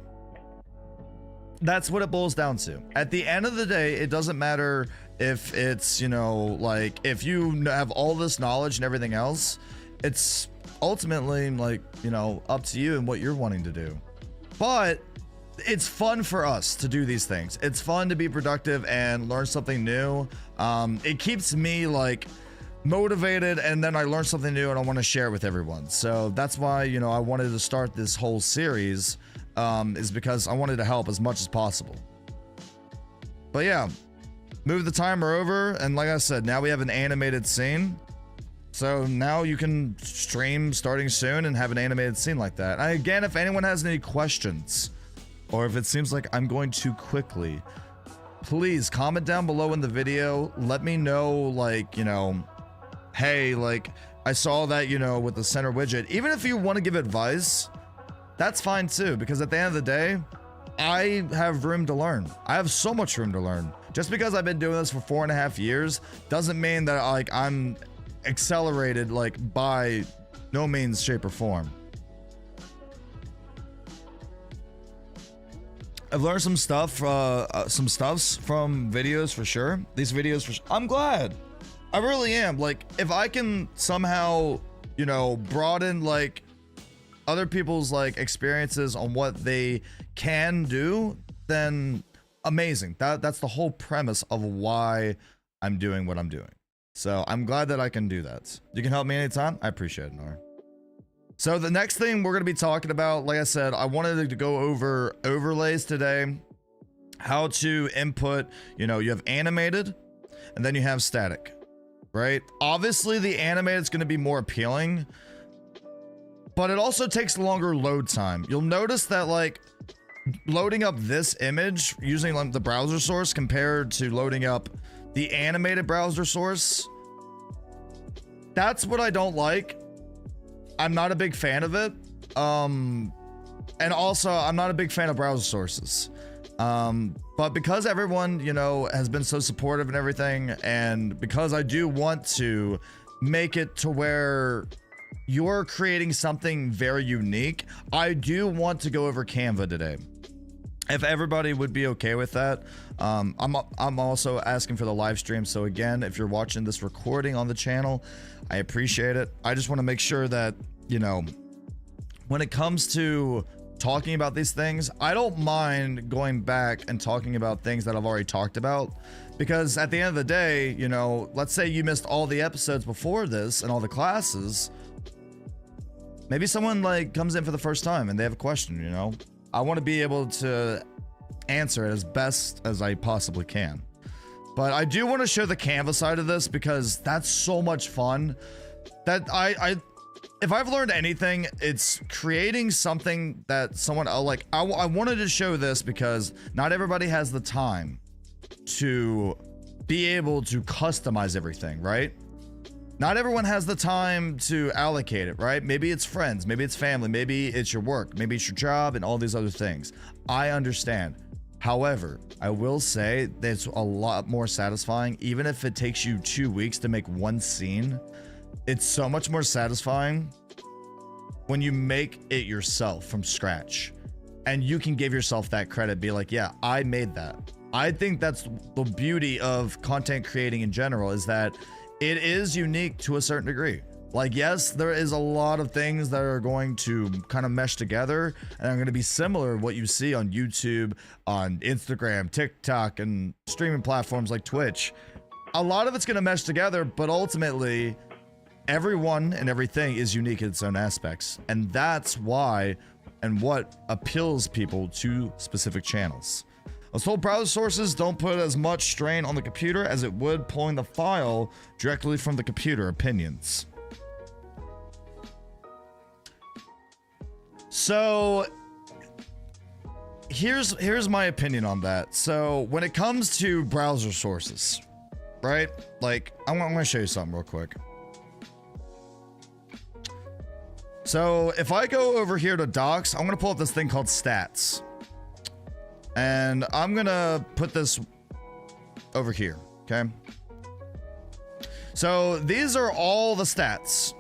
That's what it boils down to. At the end of the day, it doesn't matter if it's, you know, like, if you have all this knowledge and everything else, it's ultimately, like, you know, up to you and what you're wanting to do. But it's fun for us to do these things. It's fun to be productive and learn something new. It keeps me, like, motivated, and then I learn something new and I want to share it with everyone. So that's why, you know, I wanted to start this whole series, is because I wanted to help as much as possible. But yeah, move the timer over, and like I said, now we have an animated scene. So now you can stream starting soon and have an animated scene like that. And again, if anyone has any questions, or if it seems like I'm going too quickly, please comment down below in the video. Let me know, like, you know, hey, like, I saw that, you know, with the center widget. Even if you want to give advice, that's fine too, because at the end of the day, I have room to learn. I have so much room to learn. Just because I've been doing this for 4.5 years doesn't mean that, like, I'm accelerated, like, by no means, shape, or form. I've learned some stuffs from videos for sure. These videos for sure. I'm glad. I really am. Like, if I can somehow, you know, broaden, like, other people's, like, experiences on what they can do, then amazing. That's the whole premise of why I'm doing what I'm doing. So I'm glad that I can do that. You can help me anytime. I appreciate it, Nora. So the next thing we're going to be talking about, like I said, I wanted to go over overlays today. How to input, you know, you have animated and then you have static, right? Obviously the animated is going to be more appealing, but it also takes longer load time. You'll notice that, like, loading up this image using, like, the browser source compared to loading up the animated browser source, that's what I don't like. I'm not a big fan of it. And also, I'm not a big fan of browser sources. But because everyone, you know, has been so supportive and everything, and because I do want to make it to where you're creating something very unique, I do want to go over Canva today. If everybody would be okay with that. I'm also asking for the live stream. So again, if you're watching this recording on the channel, I appreciate it. I just want to make sure that, you know, when it comes to talking about these things, I don't mind going back and talking about things that I've already talked about, because at the end of the day, you know, let's say you missed all the episodes before this and all the classes. Maybe someone, like, comes in for the first time and they have a question, you know. I want to be able to answer it as best as I possibly can. But I do want to show the Canva side of this, because that's so much fun. That if I've learned anything, it's creating something that someone, like, I wanted to show this because not everybody has the time to be able to customize everything, right? Not everyone has the time to allocate it, right? Maybe it's friends, maybe it's family, maybe it's your work, maybe it's your job and all these other things. I understand. However, I will say that it's a lot more satisfying, even if it takes you 2 weeks to make one scene. It's so much more satisfying when you make it yourself from scratch. And you can give yourself that credit, be like, yeah, I made that. I think that's the beauty of content creating in general, is that it is unique to a certain degree. Like, yes, there is a lot of things that are going to kind of mesh together and are going to be similar to what you see on YouTube, on Instagram, TikTok, and streaming platforms like Twitch. A lot of it's going to mesh together, but ultimately, everyone and everything is unique in its own aspects. And that's why and what appeals people to specific channels. I was told browser sources don't put as much strain on the computer as it would pulling the file directly from the computer. Opinions. So here's my opinion on that. So when it comes to browser sources, right? Like, I'm gonna show you something real quick. So if I go over here to docs, I'm gonna pull up this thing called stats. And I'm gonna put this over here, okay? So these are all the stats,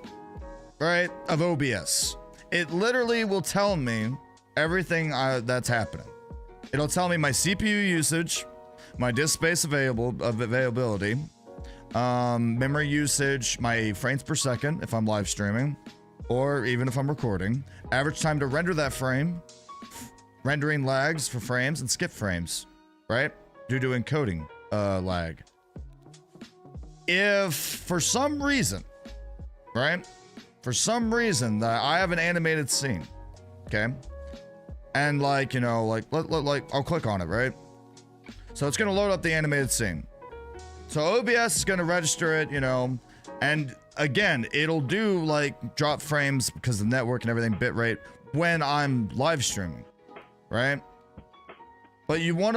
right, of OBS. It literally will tell me everything that's happening. It'll tell me my CPU usage, my disk space availability, memory usage, my frames per second if I'm live streaming, or even if I'm recording, average time to render that frame, rendering lags for frames and skip frames, right? Due to encoding lag. If for some reason, right? For some reason that I have an animated scene, okay? And like, you know, like I'll click on it, right? So it's gonna load up the animated scene. So OBS is going to register it, you know, and again, it'll do like drop frames because the network and everything bitrate when I'm live streaming, right? But you want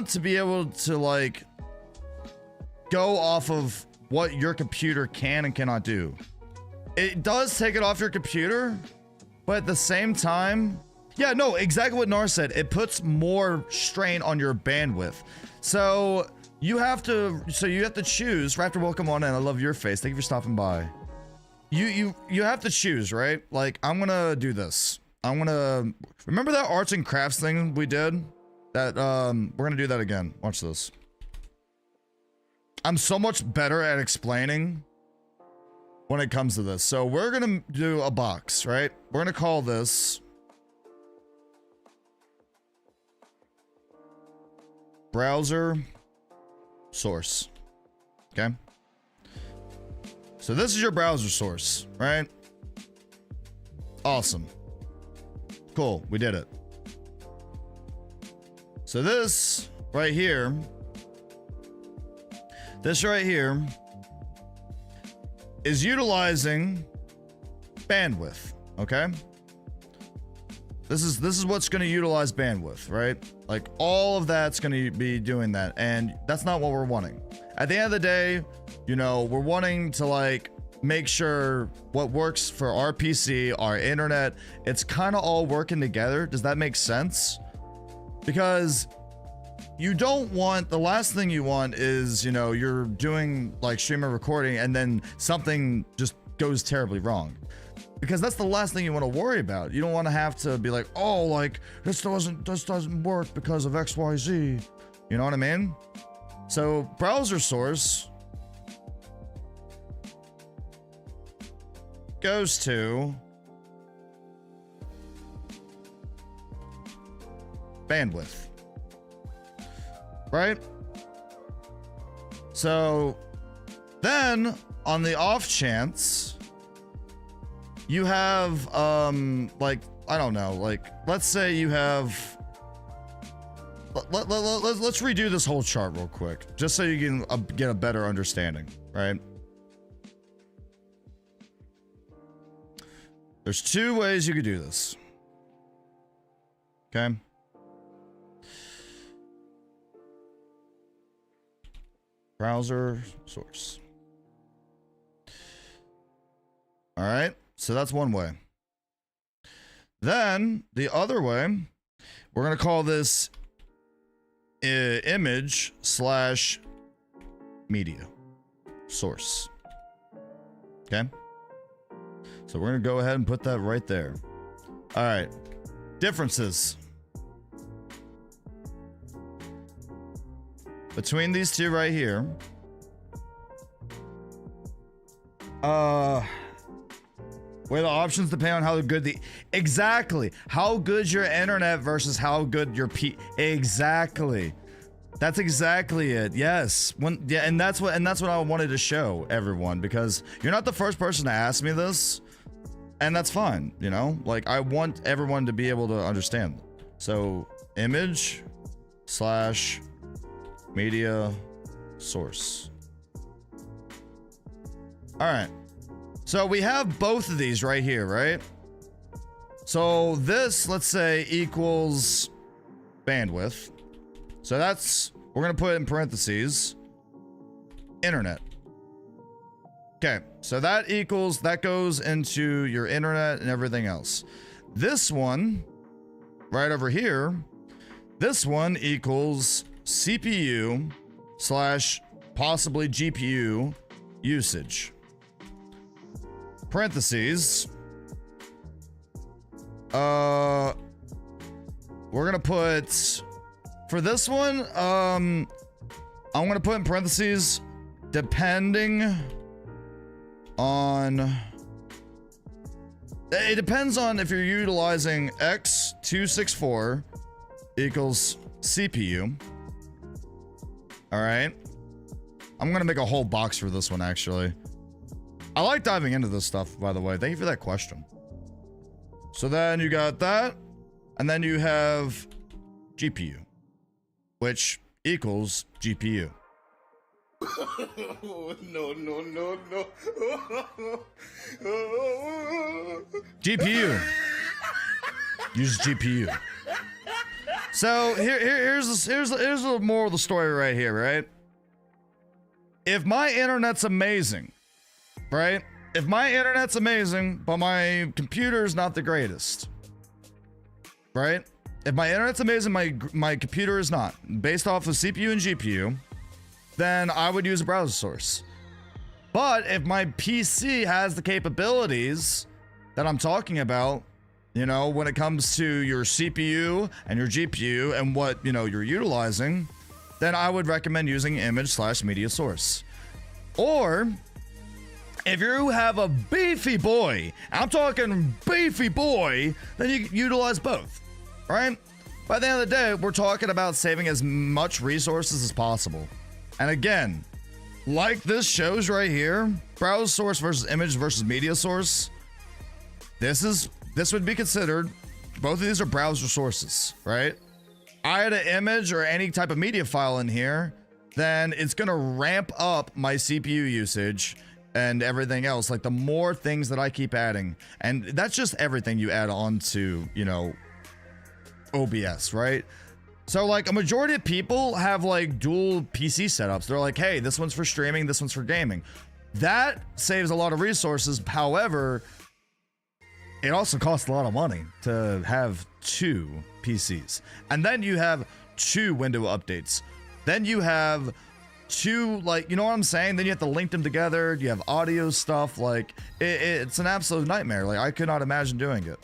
to be able to like go off of what your computer can and cannot do. It does take it off your computer, but at the same time, yeah, no, exactly what Nar said. It puts more strain on your bandwidth. So you have to choose. Raptor, welcome on in. I love your face. Thank you for stopping by. You have to choose, right? Like, I'm gonna do this. I'm gonna remember that arts and crafts thing we did. That we're gonna do that again. Watch this. I'm so much better at explaining when it comes to this. So we're gonna do a box, right? We're gonna call this browser source. Okay. So this is your browser source, right? Awesome. Cool. We did it. So this right here is utilizing bandwidth, okay? This is what's going to utilize bandwidth, right? Like all of that's going to be doing that, and that's not what we're wanting. At the end of the day, you know, we're wanting to like make sure what works for our PC, our internet, it's kind of all working together. Does that make sense? Because you don't want, the last thing you want is, you know, you're doing like streamer recording and then something just goes terribly wrong. Because that's the last thing you want to worry about. You don't want to have to be like, oh, like this doesn't work because of XYZ. You know what I mean? So browser source goes to bandwidth, right? So then on the off chance you have like, I don't know, like let's say you have, let's redo this whole chart real quick just so you can get a better understanding, right? There's two ways you could do this. Okay. Browser source. All right. So that's one way. Then the other way, we're going to call this image slash media source. Okay. So we're going to go ahead and put that right there. All right. Differences between these two right here. Where the options depend on how good exactly how good your internet versus how good your exactly. That's exactly it. Yes. And that's what I wanted to show everyone, because you're not the first person to ask me this, and that's fine, you know? Like, I want everyone to be able to understand. So, image slash media source. All right. So we have both of these right here, right? So this, let's say, equals bandwidth. So that's, we're going to put in parentheses, internet. Okay, so that equals, that goes into your internet and everything else. This one, right over here, this one equals CPU slash possibly GPU usage. Parentheses. We're gonna put, for this one, I'm gonna put in parentheses, depending on, it depends on if you're utilizing x264 equals CPU. All right. I'm gonna make a whole box for this one, actually. I like diving into this stuff, by the way. Thank you for that question. So then you got that, and then you have GPU, which equals GPU. No, no, no, no. GPU. Use GPU. So here's the moral of the story right here, right? If my internet's amazing, right? If my internet's amazing, but my computer's not the greatest, right? If my internet's amazing, my computer is not, based off of CPU and GPU, then I would use a browser source. But if my PC has the capabilities that I'm talking about, you know, when it comes to your CPU and your GPU and what, you know, you're utilizing, then I would recommend using image/media source. Or if you have a beefy boy, I'm talking beefy boy, then you utilize both, right? By the end of the day, we're talking about saving as much resources as possible. And again, like this shows right here, browser source versus image versus media source, this would be considered, both of these are browser sources, right? I had an image or any type of media file in here, then it's gonna ramp up my CPU usage and everything else. Like the more things that I keep adding, and that's just everything you add on to, you know, OBS, right? So like a majority of people have like dual PC setups. They're like, hey, this one's for streaming, this one's for gaming. That saves a lot of resources. However, it also costs a lot of money to have 2 PCs. And then you have 2 window updates. Then you have 2, like, you know what I'm saying? Then you have to link them together. You have audio stuff. Like, it's an absolute nightmare. Like, I could not imagine doing it.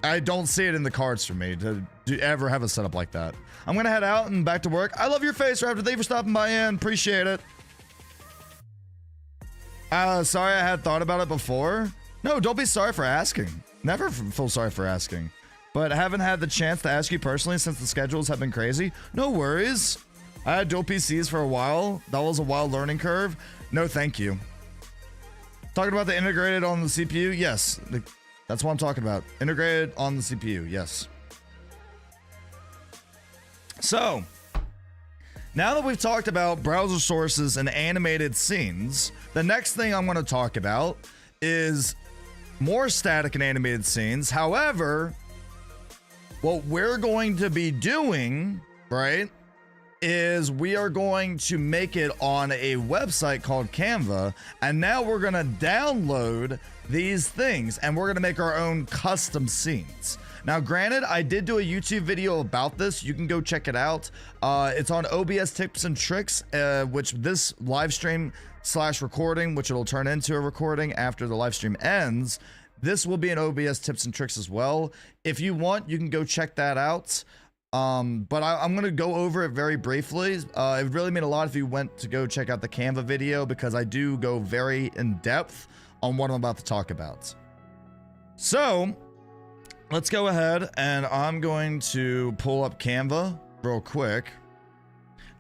I don't see it in the cards for me to ever have a setup like that. I'm gonna head out and back to work. I love your face, Raptor. Thank you for stopping by in. Appreciate it. Sorry I had thought about it before. No, don't be sorry for asking. Never feel sorry for asking. But I haven't had the chance to ask you personally since the schedules have been crazy. No worries. I had dual PCs for a while. That was a wild learning curve. No, thank you. Talking about the integrated on the CPU? Yes. That's what I'm talking about. Integrated on the CPU, yes. So, now that we've talked about browser sources and animated scenes, the next thing I'm going to talk about is more static and animated scenes. However, what we're going to be doing, right, is we are going to make it on a website called Canva, and now we're going to download these things and we're going to make our own custom scenes. Now, granted, I did do a YouTube video about this. You can go check it out. It's on OBS tips and tricks, which this live stream / recording, which it'll turn into a recording after the live stream ends. This will be an OBS tips and tricks as well. If you want, you can go check that out. But I'm going to go over it very briefly. It would really mean a lot if you went to go check out the Canva video, because I do go very in depth on what I'm about to talk about. So let's go ahead and I'm going to pull up Canva real quick.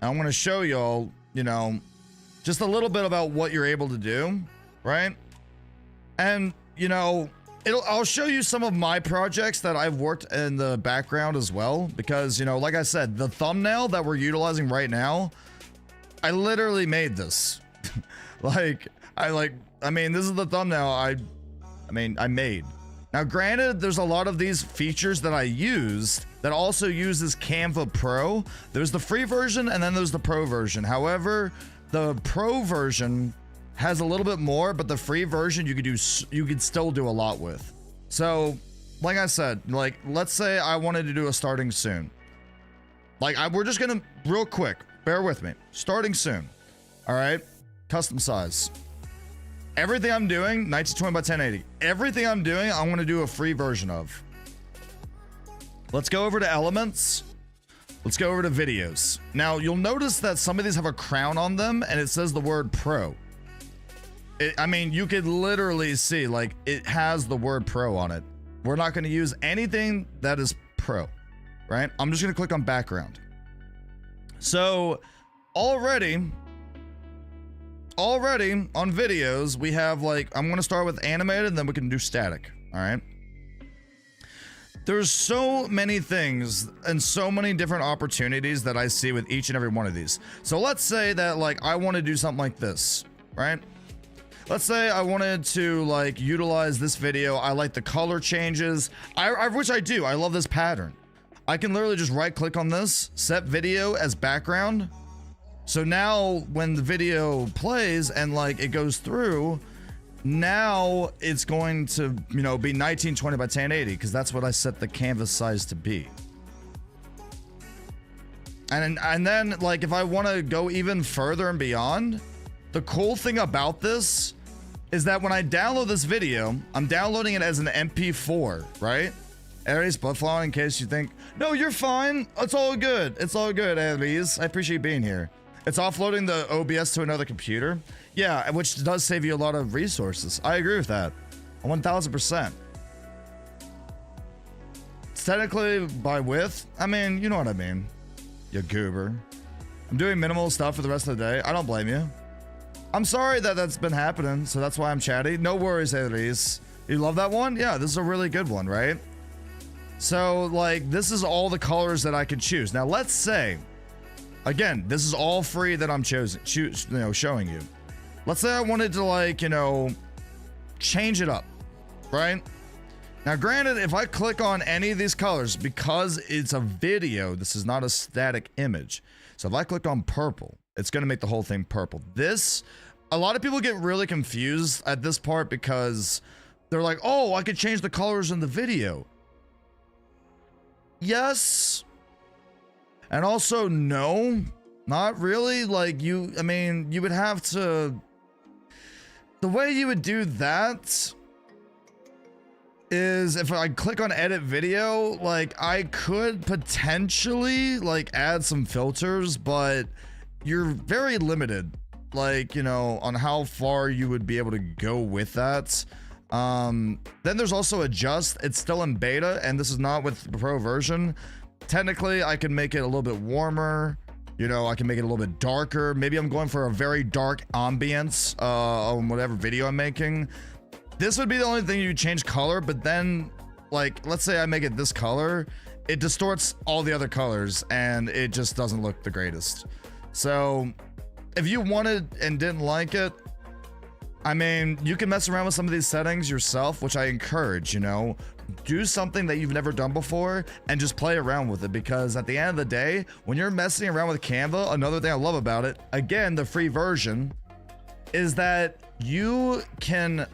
I'm going to show y'all, you know, just a little bit about what you're able to do, right? And, you know, I'll show you some of my projects that I've worked in the background as well, because, you know, like I said, the thumbnail that we're utilizing right now, I literally made this. I mean, this is the thumbnail I made. Now, granted, there's a lot of these features that I used that also uses Canva Pro. There's the free version and then there's the Pro version. However, the Pro version has a little bit more, but the free version you could still do a lot with. So, like I said, like, let's say I wanted to do a starting soon. Like, we're just gonna, real quick, bear with me. Starting soon. All right, custom size. Everything I'm doing, 1920 by 1080. Everything I'm doing, I want to do a free version of. Let's go over to elements. Let's go over to videos. Now, you'll notice that some of these have a crown on them and it says the word Pro. I mean, you could literally see, like, it has the word Pro on it. We're not going to use anything that is Pro, right? I'm just going to click on background. So already on videos, we have, like, I'm going to start with animated and then we can do static. All right. There's so many things and so many different opportunities that I see with each and every one of these. So let's say that like I want to do something like this, right? Let's say I wanted to like utilize this video. I like the color changes. Which I do. I love this pattern. I can literally just right click on this, set video as background. So now when the video plays and like it goes through, now it's going to, you know, be 1920 by 1080 because that's what I set the canvas size to be. And then like if I want to go even further and beyond, the cool thing about this is that when I download this video, I'm downloading it as an MP4, right? Aries Buffalo, in case you think, no, you're fine. It's all good. It's all good, Aries. I appreciate being here. It's offloading the OBS to another computer. Yeah, which does save you a lot of resources. I agree with that. 1000%. It's technically by width. I mean, you know what I mean. You goober. I'm doing minimal stuff for the rest of the day. I don't blame you. I'm sorry that that's been happening, so that's why I'm chatty. No worries, Aries. You love that one? Yeah, this is a really good one, right? So, like, this is all the colors that I could choose. Now, let's say, again, this is all free that I'm showing you. Let's say I wanted to, like, you know, change it up, right? Now, granted, if I click on any of these colors, because it's a video, this is not a static image. So if I click on purple, it's going to make the whole thing purple. This, a lot of people get really confused at this part because they're like, oh, I could change the colors in the video. Yes. And also, no, not really. Like I mean, you would have to, the way you would do that is if I click on edit video, like I could potentially like add some filters, but you're very limited, like, you know, on how far you would be able to go with that. Then there's also adjust. It's still in beta and this is not with the pro version. Technically I can make it a little bit warmer, you know, I can make it a little bit darker. Maybe I'm going for a very dark ambience on whatever video I'm making. This would be the only thing you change color, but then like let's say I make it this color, it distorts all the other colors and it just doesn't look the greatest. So if you wanted and didn't like it, I mean, you can mess around with some of these settings yourself, which I encourage, you know, do something that you've never done before and just play around with it, because at the end of the day, when you're messing around with Canva, another thing I love about it, again, the free version, is that you can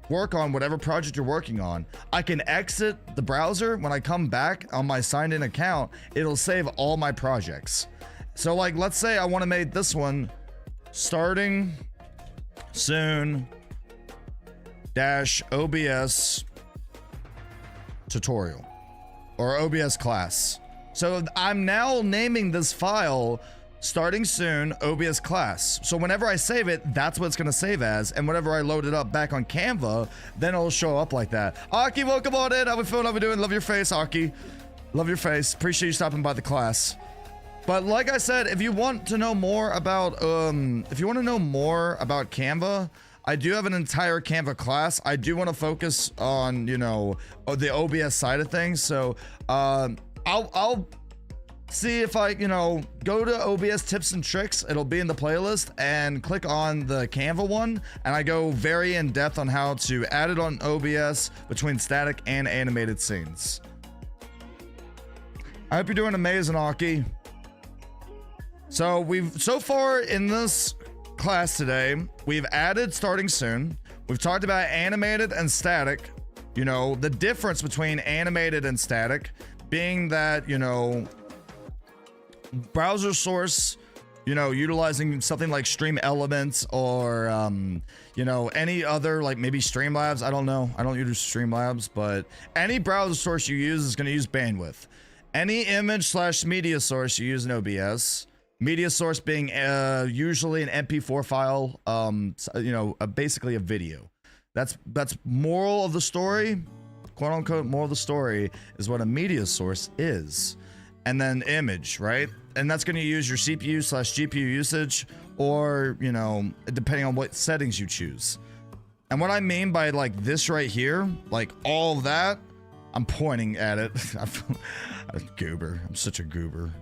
work on whatever project you're working on. I can exit the browser. When I come back on my signed in account, it'll save all my projects. So like, let's say I want to make this one starting soon -OBS tutorial or OBS class. So I'm now naming this file starting soon OBS class. So whenever I save it, that's what it's going to save as. And whenever I load it up back on Canva, then it'll show up like that. Aki, welcome on in. How we feeling? How we doing? Love your face, Aki. Love your face. Appreciate you stopping by the class. But like I said, if you want to know more about Canva, I do have an entire Canva class. I do want to focus on, you know, the OBS side of things. So I'll see if I, you know, go to OBS tips and tricks. It'll be in the playlist, and click on the Canva one, and I go very in depth on how to add it on OBS between static and animated scenes. I hope you're doing amazing, Aki. So so far in this class today, we've added starting soon. We've talked about animated and static. You know, the difference between animated and static being that, you know, browser source, you know, utilizing something like Stream Elements or, you know, any other, like maybe Streamlabs. I don't know. I don't use Streamlabs, but any browser source you use is going to use bandwidth. Any image/media source you use in OBS. Media source being usually an MP4 file, you know, basically a video. That's moral of the story, quote unquote. Moral of the story is what a media source is, and then image, right? And that's going to use your CPU/GPU usage, or, you know, depending on what settings you choose. And what I mean by like this right here, like all of that, I'm pointing at it. I'm a goober. I'm such a goober.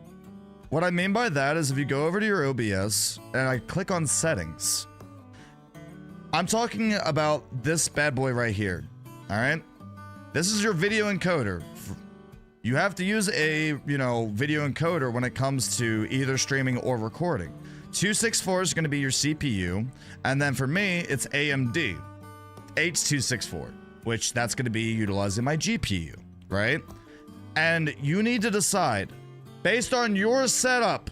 What I mean by that is if you go over to your OBS and I click on settings, I'm talking about this bad boy right here. All right. This is your video encoder. You have to use a, video encoder when it comes to either streaming or recording. 264 is going to be your CPU. And then for me, it's AMD H264, which that's going to be utilizing my GPU, right? And you need to decide based on your setup.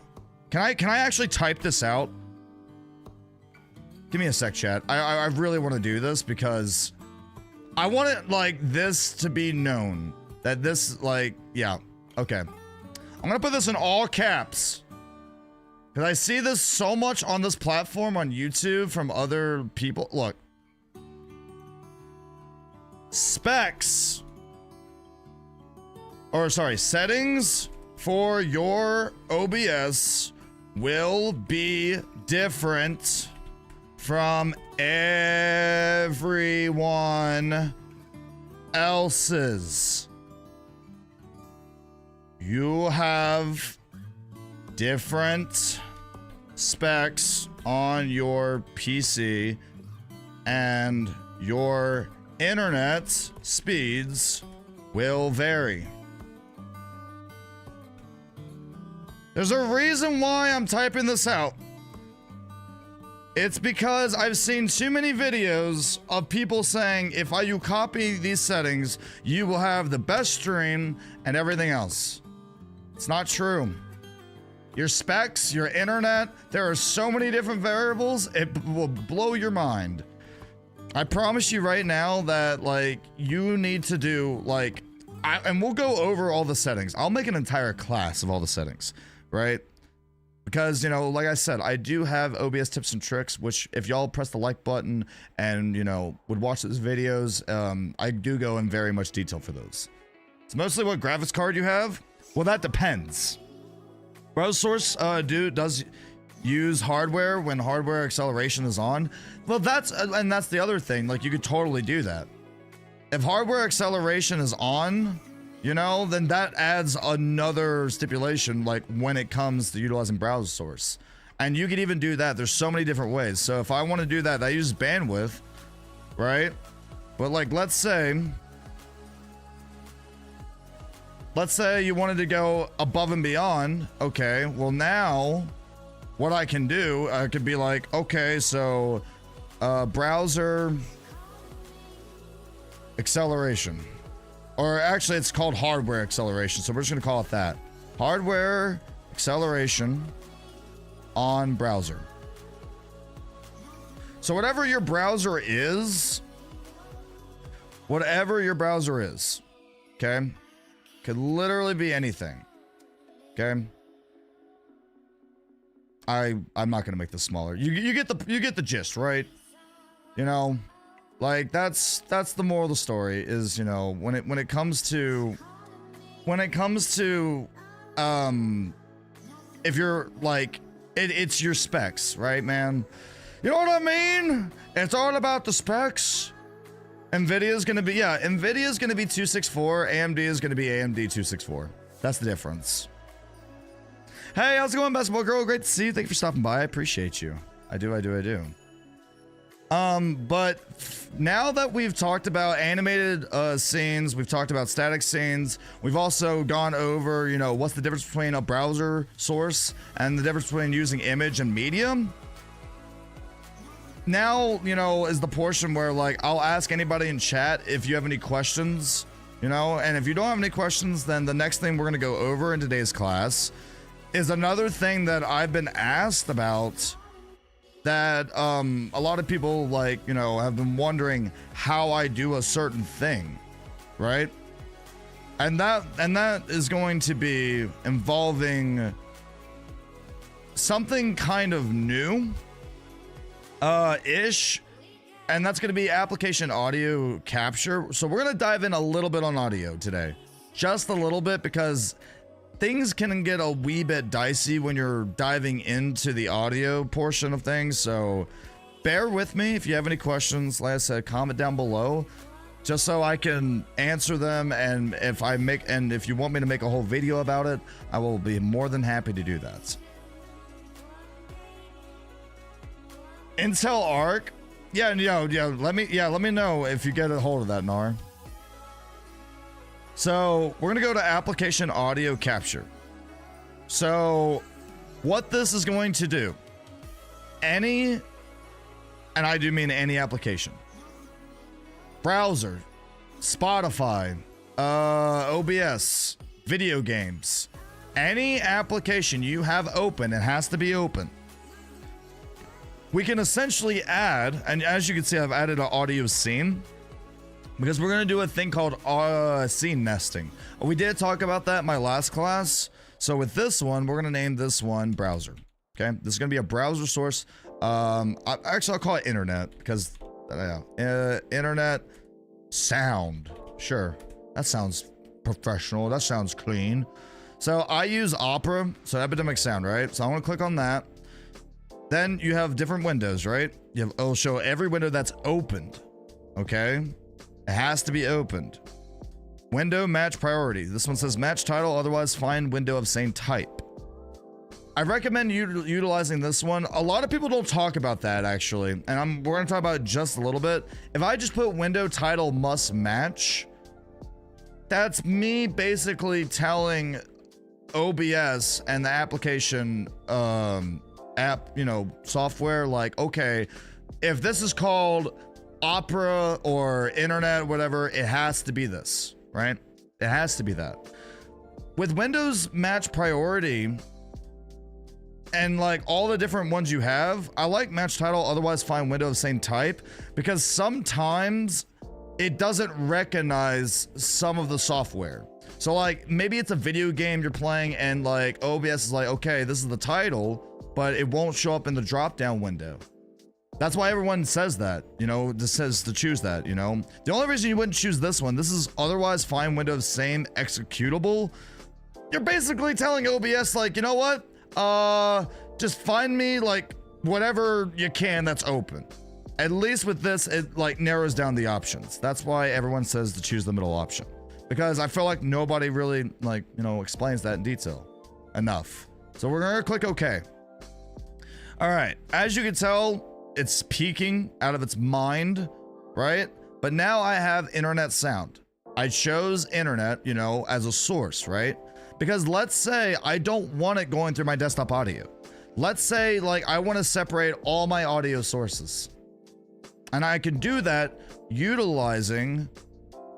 Can I actually type this out? Give me a sec, chat. I really want to do this because I want it like this to be known that this yeah. Okay. I'm going to put this in all caps because I see this so much on this platform on YouTube from other people. Look. Specs. Or sorry, settings for your OBS will be different from everyone else's. You have different specs on your PC and your internet speeds will vary. There's a reason why I'm typing this out. It's because I've seen too many videos of people saying if you copy these settings, you will have the best stream and everything else. It's not true. Your specs, your internet, there are so many different variables, it will blow your mind. I promise you right now that you need to do and we'll go over all the settings. I'll make an entire class of all the settings, right? Because, like I said, I do have OBS tips and tricks, which if y'all press the like button and, would watch those videos, I do go in very much detail for those. It's mostly what graphics card you have. Well, that depends. Browser source, does use hardware when hardware acceleration is on. Well, that's the other thing. You could totally do that. If hardware acceleration is on, then that adds another stipulation, when it comes to utilizing browser source. And you could even do that. There's so many different ways. So if I want to do that, that uses bandwidth, right? But let's say you wanted to go above and beyond. Okay, well now what I can do, I could be okay, so browser acceleration. Or actually, it's called hardware acceleration, so we're just going to call it that. Hardware acceleration on browser. So whatever your browser is, okay, could literally be anything, okay? I'm not going to make this smaller. You get the gist, right? That's the moral of the story is, when it comes to if you're it's your specs, right, man? You know what I mean? It's all about the specs. Nvidia's gonna be 264, AMD is gonna be AMD 264. That's the difference. Hey, how's it going, basketball girl? Great to see you. Thank you for stopping by. I appreciate you. I do. But now that we've talked about animated scenes, we've talked about static scenes, we've also gone over, what's the difference between a browser source and the difference between using image and medium. Now, is the portion where I'll ask anybody in chat if you have any questions, and if you don't have any questions, then the next thing we're going to go over in today's class is another thing that I've been asked about that a lot of people have been wondering how I do a certain thing, right? And that is going to be involving something kind of new ish, and that's going to be application audio capture. So we're going to dive in a little bit on audio today, just a little bit, because things can get a wee bit dicey when you're diving into the audio portion of things. So bear with me. If you have any questions, like I said, comment down below. just so I can answer them. And if you want me to make a whole video about it, I will be more than happy to do that. Intel Arc, yeah, let me know if you get a hold of that, Nar. So we're gonna go to application audio capture. So what this is going to do, and I do mean any application, browser, Spotify, OBS, video games, any application you have open, it has to be open. We can essentially add, and as you can see, I've added an audio scene because we're going to do a thing called scene nesting. We did talk about that in my last class. So with this one, we're going to name this one browser. Okay, this is going to be a browser source. Actually, I'll call it internet because internet sound. Sure, that sounds professional. That sounds clean. So I use Opera, so epidemic sound, right? So I'm going to click on that. Then you have different windows, right? It'll show every window that's opened. Okay, it has to be opened. Window match priority. This one says match title, otherwise find window of same type. I recommend utilizing this one. A lot of people don't talk about that actually, and we're gonna talk about it just a little bit. If I just put window title must match, that's me basically telling OBS and the application software, like, okay, if this is called Opera or internet, whatever, it has to be this, right? It has to be that. With Windows match priority and like all the different ones you have, I like match title, otherwise find window of same type, because sometimes it doesn't recognize some of the software. So like maybe it's a video game you're playing and like OBS is like, okay, this is the title, but it won't show up in the drop down window. That's why everyone says that, this says to choose that, The only reason you wouldn't choose this one, this is otherwise find window of same executable. You're basically telling OBS like, you know what? Just find me like whatever you can that's open. At least with this, it like narrows down the options. That's why everyone says to choose the middle option, because I feel like nobody really like, explains that in detail enough. So we're gonna click OK. All right, as you can tell, it's peaking out of its mind, right? But now I have internet sound. I chose internet, as a source, right? Because let's say I don't want it going through my desktop audio. Let's say like I want to separate all my audio sources. And I can do that utilizing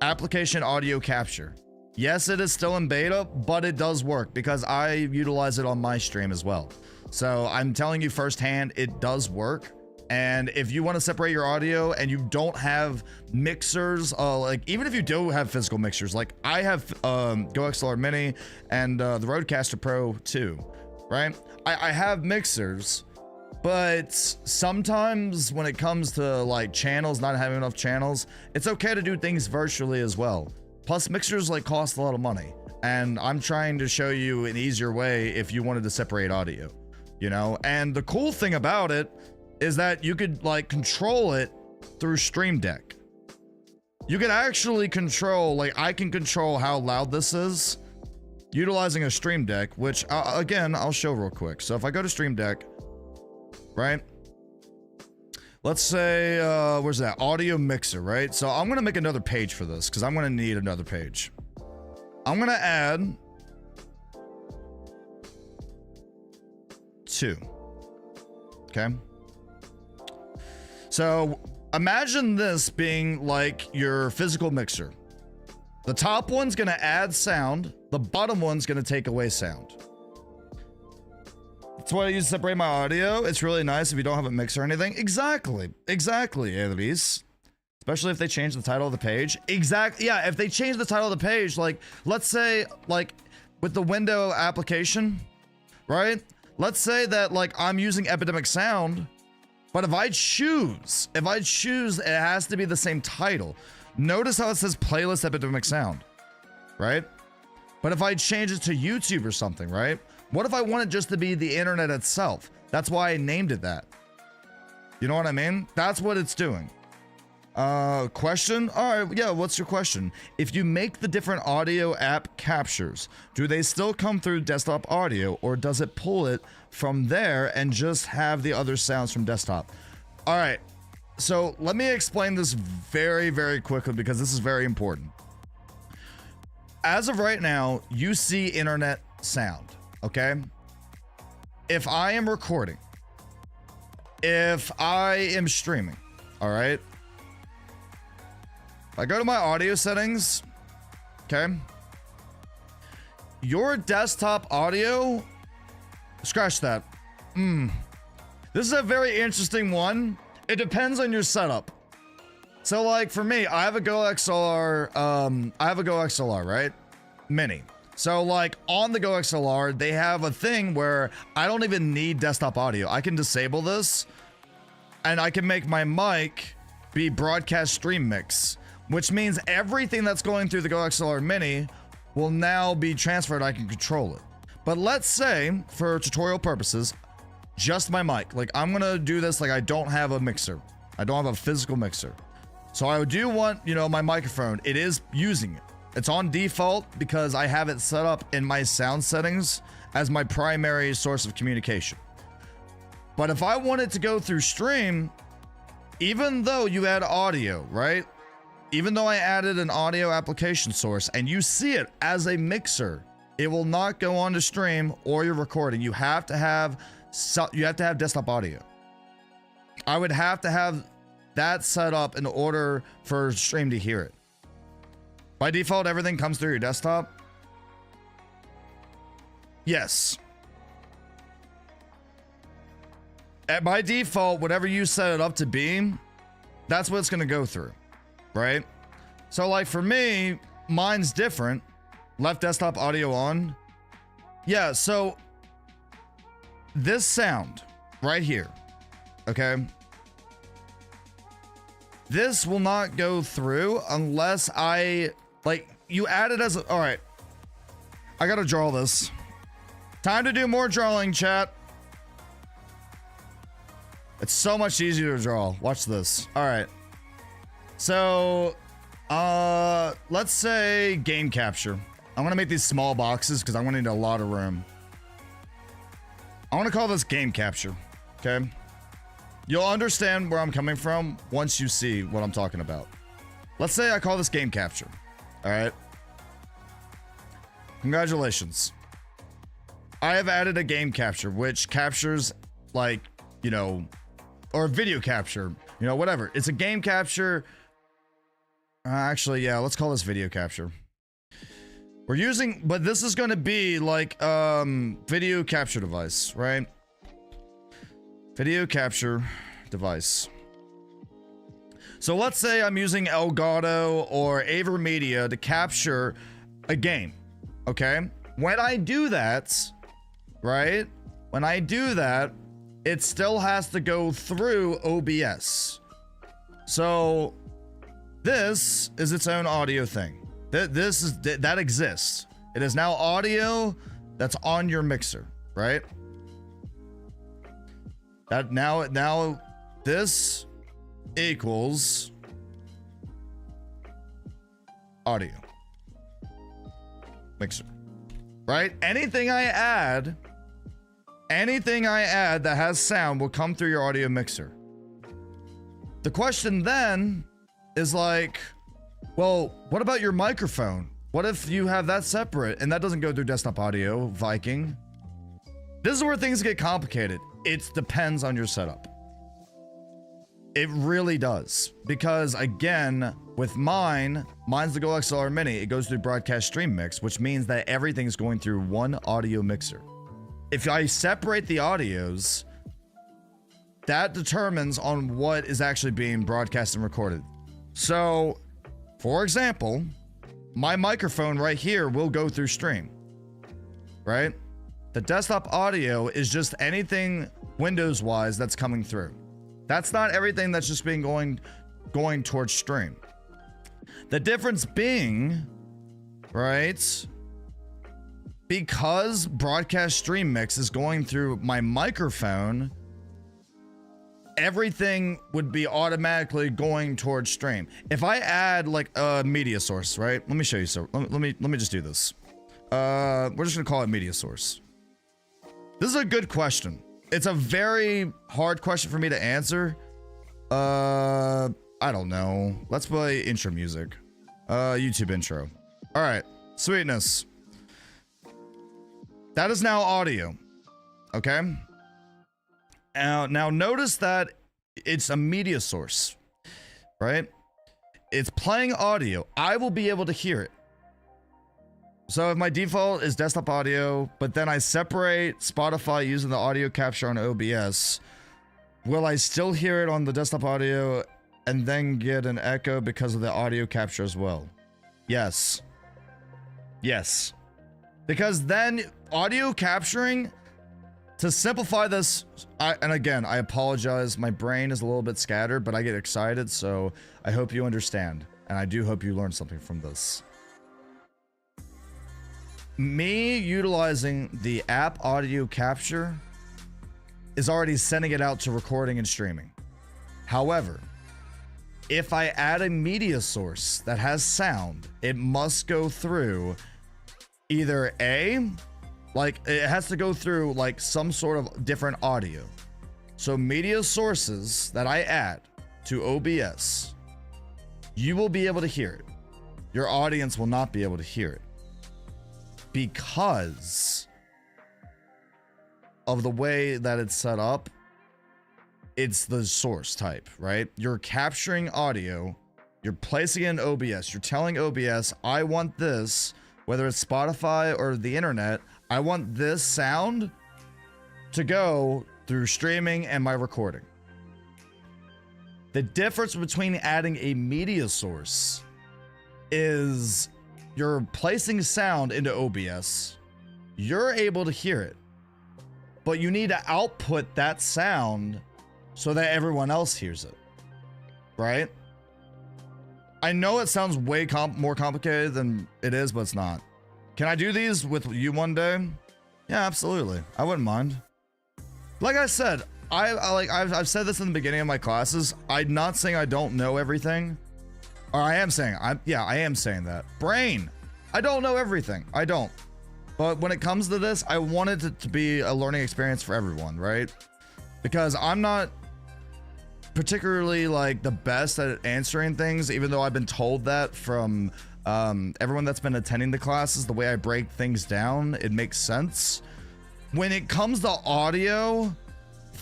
application audio capture. Yes, it is still in beta, but it does work because I utilize it on my stream as well. So I'm telling you firsthand, it does work. And if you want to separate your audio and you don't have mixers, like even if you do have physical mixers, like I have Go XLR Mini and the Rodecaster Pro 2, right? I have mixers, but sometimes when it comes to like channels, not having enough channels, it's okay to do things virtually as well. Plus mixers like cost a lot of money. And I'm trying to show you an easier way if you wanted to separate audio, And the cool thing about it is that you could like control it through Stream Deck. You can actually control, like I can control how loud this is utilizing a Stream Deck, which again, I'll show real quick. So if I go to Stream Deck, right? Let's say, where's that? Audio mixer, right? So I'm gonna make another page for this because I'm gonna need another page. I'm gonna add 2. Okay. So imagine this being like your physical mixer. The top one's gonna add sound. The bottom one's gonna take away sound. That's what I use to separate my audio. It's really nice if you don't have a mixer or anything. Exactly, Elise. Especially if they change the title of the page. Exactly, yeah, if they change the title of the page, like, let's say, like, with the window application, right? Let's say that, like, I'm using Epidemic Sound, but if I choose, it has to be the same title. Notice how it says Playlist Epidemic Sound, right? But if I change it to YouTube or something, right? What if I want it just to be the internet itself? That's why I named it that. You know what I mean? That's what it's doing. Question? All right, yeah, what's your question? If you make the different audio app captures, do they still come through desktop audio, or does it pull it from there and just have the other sounds from desktop? All right, so let me explain this very, very quickly because this is very important. As of right now, you see internet sound, okay? If I am recording, if I am streaming, all right? If I go to my audio settings, okay? Your desktop audio, scratch that. This is a very interesting one. It depends on your setup. So like for me, I have a Go XLR, right? Mini. So like on the Go XLR, they have a thing where I don't even need desktop audio. I can disable this and I can make my mic be broadcast stream mix, which means everything that's going through the Go XLR Mini will now be transferred. I can control it. But let's say for tutorial purposes, just my mic. Like I'm gonna do this like I don't have a mixer. I don't have a physical mixer. So I do want, you know, my microphone. It is using it. It's on default because I have it set up in my sound settings as my primary source of communication. But if I want it to go through stream, even though you add audio, right? Even though I added an audio application source and you see it as a mixer, it will not go on to stream or your recording. You have to have desktop audio. I would have to have that set up in order for stream to hear it. By default, everything comes through your desktop. Yes. By default, whatever you set it up to be, that's what it's going to go through, right? So like for me, mine's different. Left desktop audio on. Yeah, so this sound right here, okay? This will not go through unless you add it as all right. I gotta draw this. Time to do more drawing, chat. It's so much easier to draw. Watch this. All right. So, let's say game capture. I'm gonna make these small boxes because I'm gonna need a lot of room. I want to call this game capture. Okay. You'll understand where I'm coming from once you see what I'm talking about. Let's say I call this game capture. All right. Congratulations. I have added a game capture, which captures like, you know, or video capture, you know, whatever. It's a game capture. Actually, yeah, let's call this video capture. We're using, but this is going to be like, video capture device, right? Video capture device. So let's say I'm using Elgato or AverMedia to capture a game. Okay. When I do that, right? When I do that, it still has to go through OBS. So this is its own audio thing. That exists. It is now audio that's on your mixer, right? That now this equals audio mixer, right? Anything I add that has sound will come through your audio mixer. The question then is like, well, what about your microphone? What if you have that separate and that doesn't go through desktop audio, Viking? This is where things get complicated. It depends on your setup. It really does. Because again, with mine's the Go XLR Mini. It goes through broadcast stream mix, which means that everything's going through one audio mixer. If I separate the audios, that determines on what is actually being broadcast and recorded. So, for example, my microphone right here will go through stream, right? The desktop audio is just anything Windows-wise that's coming through. That's not everything that's just being going towards stream. The difference being, right? Because broadcast stream mix is going through my microphone, everything would be automatically going towards stream. If I add like a media source, right? Let me show you. So let me just do this. We're just gonna call it media source. This is a good question. It's a very hard question for me to answer. I don't know. Let's play intro music. YouTube intro. All right, sweetness. That is now audio. Okay. Now notice that it's a media source, right? It's playing audio. I will be able to hear it. So if my default is desktop audio, but then I separate Spotify using the audio capture on OBS, will I still hear it on the desktop audio and then get an echo because of the audio capture as well? Yes. Yes. Because then audio capturing, to simplify this, and again, I apologize, my brain is a little bit scattered, but I get excited, so I hope you understand. And I do hope you learned something from this. Me utilizing the app audio capture is already sending it out to recording and streaming. However, if I add a media source that has sound, it must go through either like it has to go through like some sort of different audio. So media sources that I add to OBS, you will be able to hear it. Your audience will not be able to hear it because of the way that it's set up. It's the source type, right? You're capturing audio, you're placing it in OBS, you're telling OBS, I want this, whether it's Spotify or the internet, I want this sound to go through streaming and my recording. The difference between adding a media source is you're placing sound into OBS, you're able to hear it, but you need to output that sound so that everyone else hears it, right? I know it sounds way more complicated than it is, but it's not. Can I do these with you one day? Yeah, absolutely. I wouldn't mind. Like I said, I've said this in the beginning of my classes. I'm not saying I don't know everything. Or I am saying, I am saying that. Brain, I don't know everything. I don't. But when it comes to this, I wanted it to be a learning experience for everyone, right? Because I'm not particularly like the best at answering things, even though I've been told that from everyone that's been attending the classes. The way I break things down, it makes sense. When it comes to audio,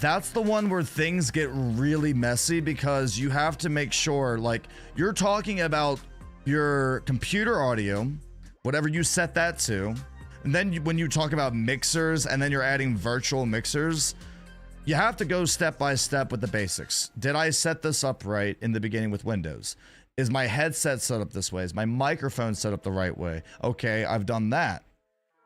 that's the one where things get really messy, because you have to make sure, like, you're talking about your computer audio, whatever you set that to, and then when you talk about mixers and then you're adding virtual mixers, you have to go step by step with the basics. Did I set this up right in the beginning with Windows? Is my headset set up this way? Is my microphone set up the right way? Okay, I've done that.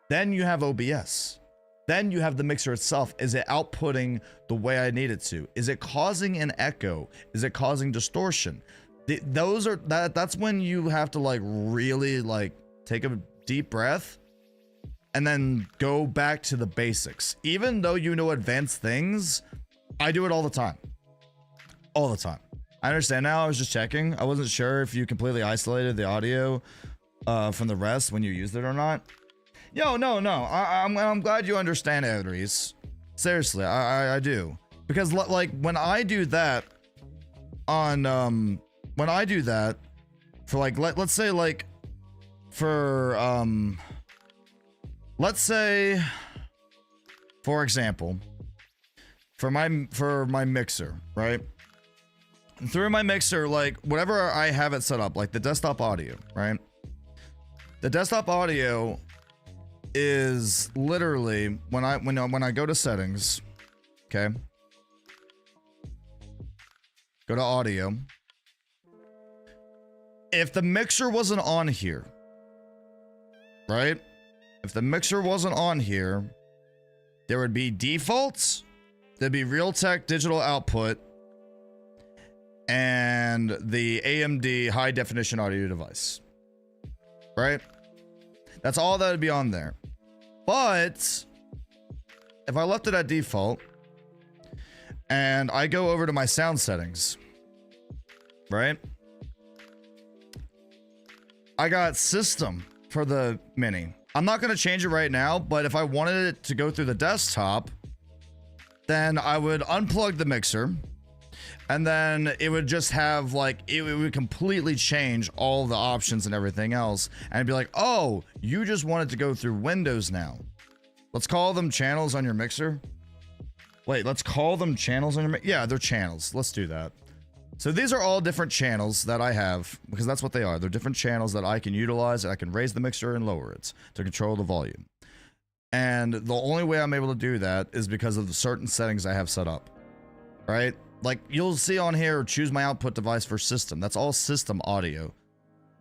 Then you have OBS. Then you have the mixer itself. Is it outputting the way I need it to? Is it causing an echo? Is it causing distortion? That's when you have to like really like take a deep breath and then go back to the basics. Even though you know advanced things, I do it all the time. All the time. I understand now. I was just checking. I wasn't sure if you completely isolated the audio from the rest when you used it or not. Yo, no. I'm glad you understand it, Reese. Seriously, I do. Because like when I do that on when I do that for like let's say like for let's say for example for my mixer, right? Through my mixer, like whatever I have it set up, like the desktop audio, right? The desktop audio is literally when I go to settings, okay? Go to audio. If the mixer wasn't on here, right? If the mixer wasn't on here, there would be defaults, there'd be Realtek digital output, and the AMD high definition audio device, right? That's all that would be on there. But if I left it at default and I go over to my sound settings, right? I got system for the Mini. I'm not going to change it right now, but if I wanted it to go through the desktop, then I would unplug the mixer, and then it would just have like, it would completely change all the options and everything else. And it'd be like, oh, you just want it to go through Windows now. Let's call them channels on your mixer. Wait, let's call them channels on your mixer. Yeah, they're channels. Let's do that. So these are all different channels that I have, because that's what they are. They're different channels that I can utilize, and I can raise the mixer and lower it to control the volume. And the only way I'm able to do that is because of the certain settings I have set up, right? Like you'll see on here, choose my output device for system. That's all system audio.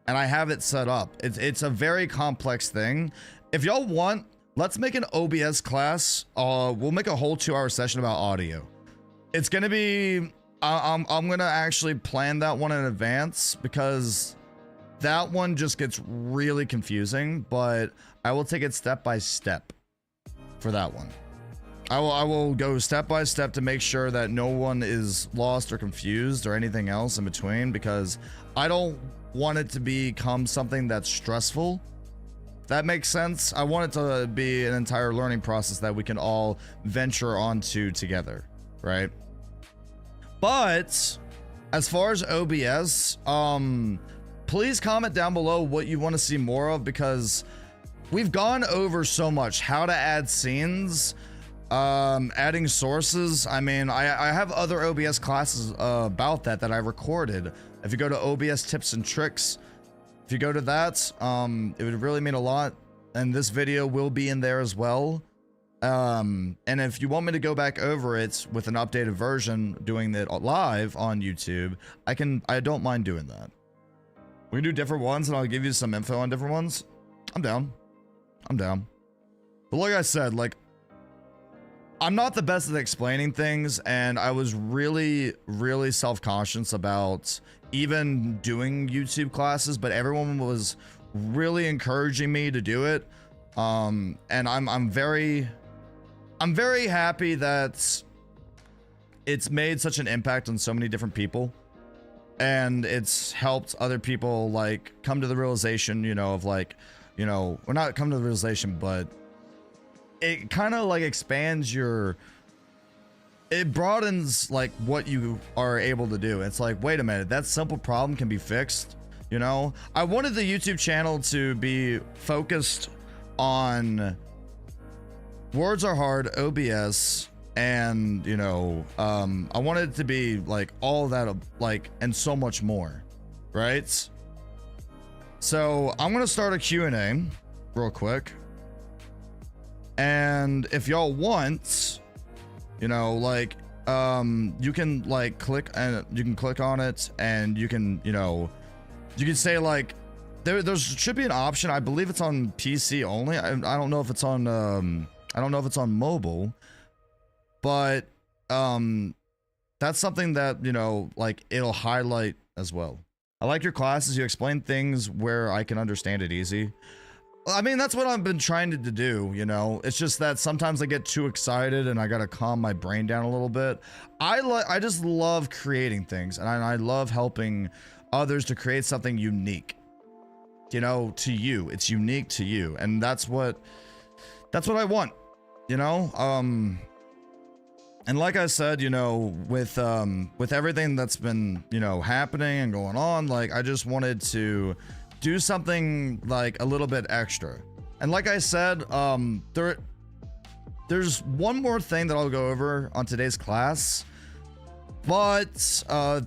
And I have it set up. It's a very complex thing. If y'all want, let's make an OBS class. We'll make a whole 2-hour session about audio. It's going to be, I'm going to actually plan that one in advance, because that one just gets really confusing, but I will take it step by step for that one. I will go step by step to make sure that no one is lost or confused or anything else in between, because I don't want it to become something that's stressful. That makes sense. I want it to be an entire learning process that we can all venture onto together, right? But as far as OBS, please comment down below what you want to see more of, because we've gone over so much how to add scenes, adding sources. I mean, I have other OBS classes about that I recorded. If you go to OBS tips and tricks, if you go to that, it would really mean a lot, and this video will be in there as well. And if you want me to go back over it with an updated version, doing it live on YouTube, I don't mind doing that. We can do different ones, and I'll give you some info on different ones. I'm down. But like I said, like, I'm not the best at explaining things, and I was really, really self-conscious about even doing YouTube classes, but everyone was really encouraging me to do it. And I'm very happy that it's made such an impact on so many different people, and it's helped other people like come to the realization, you know, of like, you know, or not come to the realization, but it kind of like expands it broadens like what you are able to do. It's like, wait a minute, that simple problem can be fixed. You know, I wanted the YouTube channel to be focused on Words Are Hard, OBS, and, you know, I wanted it to be like all that, like, and so much more, right? So I'm gonna start a Q&A real quick, and if y'all want, you know, like, you can like click, and you can click on it, and you can, you know, you can say like, there should be an option. I believe it's on PC only. I don't know if it's on I don't know if it's on mobile, but that's something that, you know, like, it'll highlight as well. I like your classes. You explain things where I can understand it easy. I mean, that's what I've been trying to do, you know. It's just that sometimes I get too excited and I gotta calm my brain down a little bit. I just love creating things, and I love helping others to create something unique, you know, to you. It's unique to you, and that's what I want, you know. And like I said, you know, with everything that's been, you know, happening and going on, like, I just wanted to do something like a little bit extra. And like I said, there's one more thing that I'll go over on today's class. But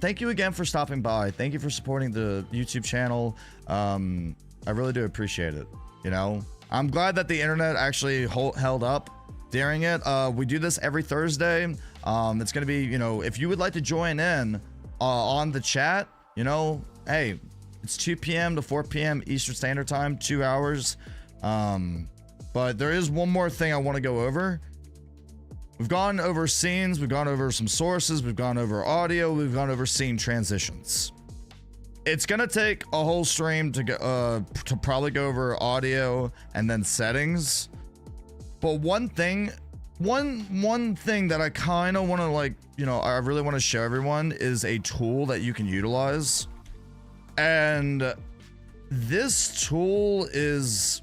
thank you again for stopping by. Thank you for supporting the YouTube channel. I really do appreciate it. You know, I'm glad that the internet actually held up during it. We do this every Thursday. It's gonna be, you know, if you would like to join in on the chat, you know, hey, it's 2 p.m. to 4 p.m. Eastern Standard Time, 2 hours. But there is one more thing I want to go over. We've gone over scenes, we've gone over some sources, we've gone over audio, we've gone over scene transitions. It's gonna take a whole stream to probably go over audio and then settings. But one thing one thing that I kind of want to like, I really want to show everyone is a tool that you can utilize. And this tool is,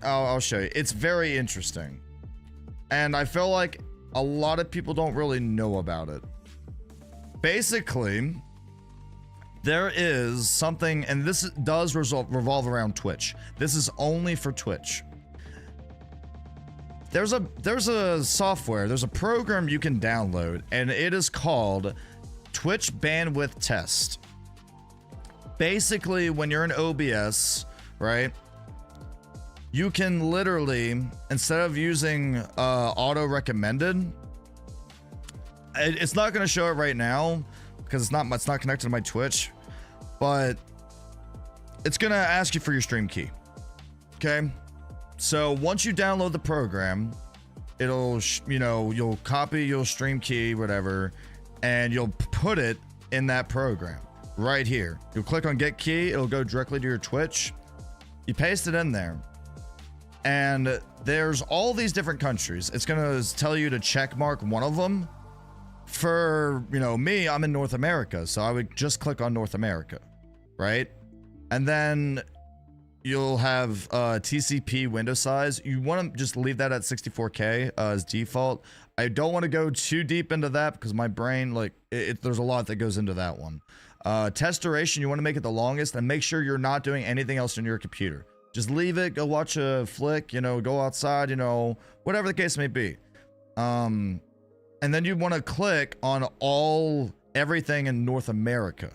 I'll show you. It's very interesting. And I feel like a lot of people don't really know about it. Basically, there is something, and this does revolve around Twitch. This is only for Twitch. There's a software, there's a program you can download, and it is called Twitch Bandwidth Test. Basically, when you're in OBS, right, you can literally, instead of using auto recommended, it's not going to show it right now because it's not connected to my Twitch, but it's going to ask you for your stream key. Okay. So once you download the program, it'll, you'll copy your stream key, whatever, and you'll put it in that program right here. You'll click on get key. It'll go directly to your Twitch. You paste it in there, and there's all these different countries. It's going to tell you to check mark one of them. For, me, I'm in North America, so I would just click on North America, right? And then you'll have TCP window size. You want to just leave that at 64K as default. I don't want to go too deep into that because my brain, like, there's a lot that goes into that one. Test duration, you want to make it the longest, and make sure you're not doing anything else on your computer. Just leave it, go watch a flick, go outside, whatever the case may be. And then you want to click on everything in North America,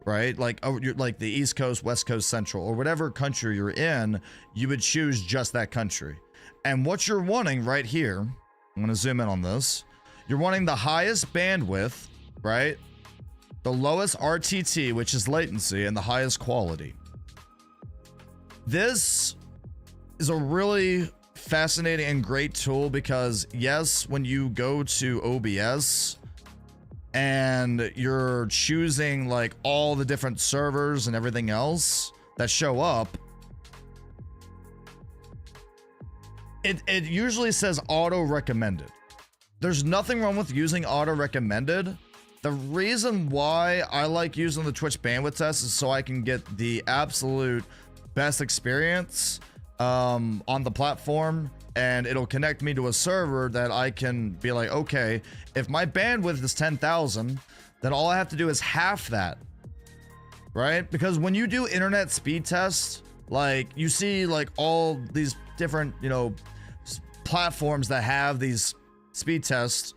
right? Like, like the East Coast, West Coast, Central, or whatever country you're in, you would choose just that country. And what you're wanting right here, I'm going to zoom in on this. You're wanting the highest bandwidth, right? The lowest RTT, which is latency, and the highest quality. This is a really fascinating and great tool because, yes, when you go to OBS and you're choosing like all the different servers and everything else that show up, it usually says auto recommended. There's nothing wrong with using auto recommended. The reason why I like using the Twitch bandwidth test is so I can get the absolute best experience on the platform, and it'll connect me to a server that I can be like, okay, if my bandwidth is 10,000, then all I have to do is half that, right? Because when you do internet speed tests, like you see like all these different, platforms that have these speed tests,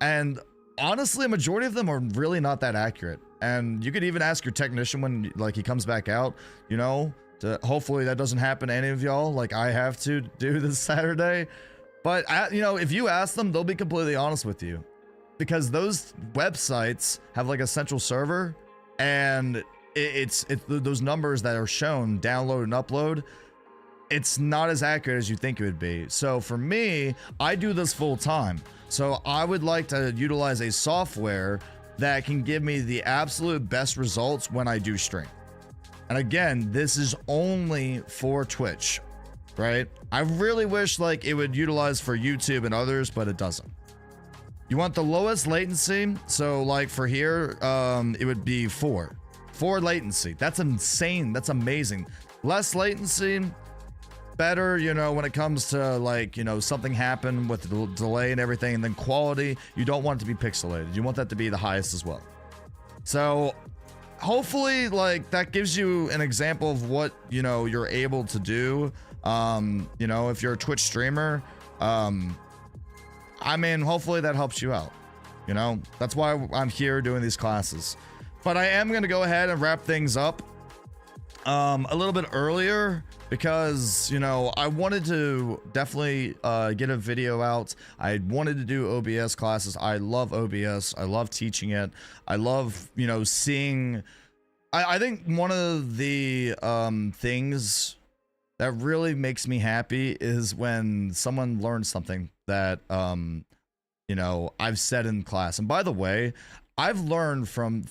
and honestly, a majority of them are really not that accurate. And you could even ask your technician when like he comes back out, hopefully that doesn't happen to any of y'all like I have to do this Saturday. But if you ask them, they'll be completely honest with you, because those websites have like a central server, and it's those numbers that are shown download and upload, it's not as accurate as you think it would be. So for me, I do this full time, so I would like to utilize a software that can give me the absolute best results when I do stream. And again, this is only for Twitch, right? I really wish like it would utilize for YouTube and others, but it doesn't. You want the lowest latency. So like for here, it would be 4 latency. That's insane. That's amazing. Less latency, better, when it comes to like, something happened with the delay and everything. And then quality, you don't want it to be pixelated. You want that to be the highest as well. So hopefully like that gives you an example of what you're able to do. If you're a Twitch streamer, hopefully that helps you out. That's why I'm here doing these classes. But I am going to go ahead and wrap things up a little bit earlier because I wanted to definitely get a video out. I wanted to do OBS classes. I love OBS. I love teaching it. I love seeing. I think one of the things that really makes me happy is when someone learns something that I've said in class. And by the way, I've learned from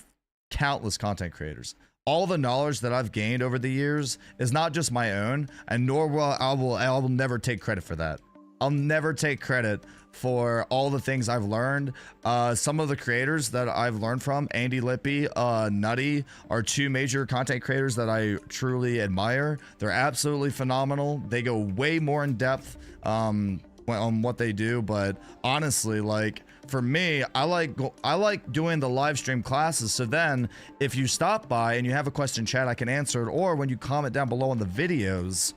countless content creators. All the knowledge that I've gained over the years is not just my own, and nor will I will never take credit for that. I'll never take credit for all the things I've learned. Some of the creators that I've learned from, Andy Lippy, Nutty, are two major content creators that I truly admire. They're absolutely phenomenal. They go way more in depth on what they do, but honestly, like, for me, I like doing the live stream classes, so then if you stop by and you have a question chat, I can answer it, or when you comment down below on the videos,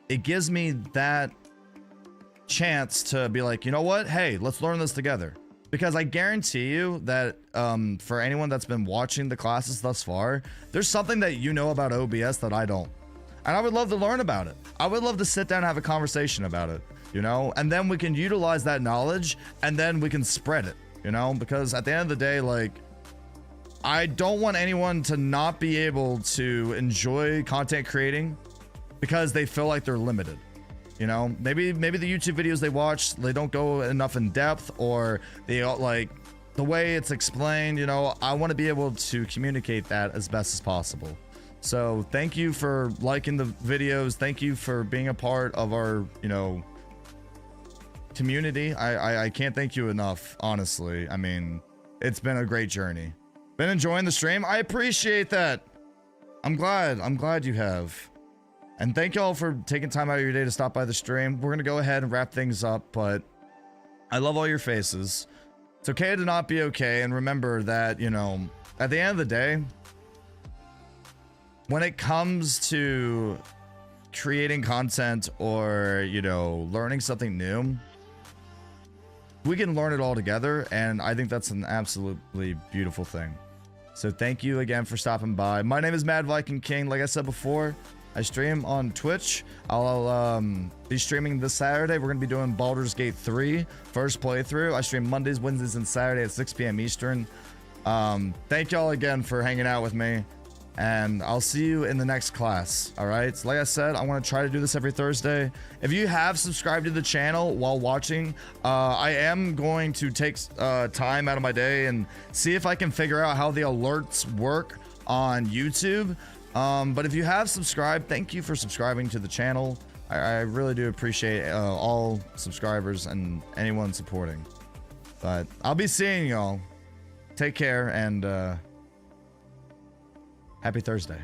it gives me that chance to be like, you know what, hey, let's learn this together. Because I guarantee you that for anyone that's been watching the classes thus far, there's something that you know about OBS that I don't, and I would love to learn about it. I would love to sit down and have a conversation about it, you know, and then we can utilize that knowledge and then we can spread it, you know, because at the end of the day, like, I don't want anyone to not be able to enjoy content creating because they feel like they're limited. You know, maybe the YouTube videos they watch, they don't go enough in depth, or they like the way it's explained. You know, I want to be able to communicate that as best as possible. So thank you for liking the videos. Thank you for being a part of our, you know, community. I can't thank you enough, honestly. I mean, it's been a great journey. Been enjoying the stream. I appreciate that. I'm glad you have. And thank y'all for taking time out of your day to stop by the stream. We're gonna go ahead and wrap things up, but I love all your faces. It's okay to not be okay, and remember that, you know, at the end of the day, when it comes to creating content or, you know, learning something new, we can learn it all together, and I think that's an absolutely beautiful thing. So thank you again for stopping by. My name is Mad Viking King. Like I said before, I stream on Twitch. I'll be streaming this Saturday. We're gonna be doing Baldur's Gate 3 first playthrough. I stream Mondays, Wednesdays, and Saturday at 6 p.m. Eastern. Thank y'all again for hanging out with me, and I'll see you in the next class. All right, so like I said, I want to try to do this every Thursday. If you have subscribed to the channel while watching, I am going to take time out of my day and see if I can figure out how the alerts work on YouTube. But if you have subscribed, thank you for subscribing to the channel. I really do appreciate all subscribers and anyone supporting. But I'll be seeing y'all. Take care, and happy Thursday.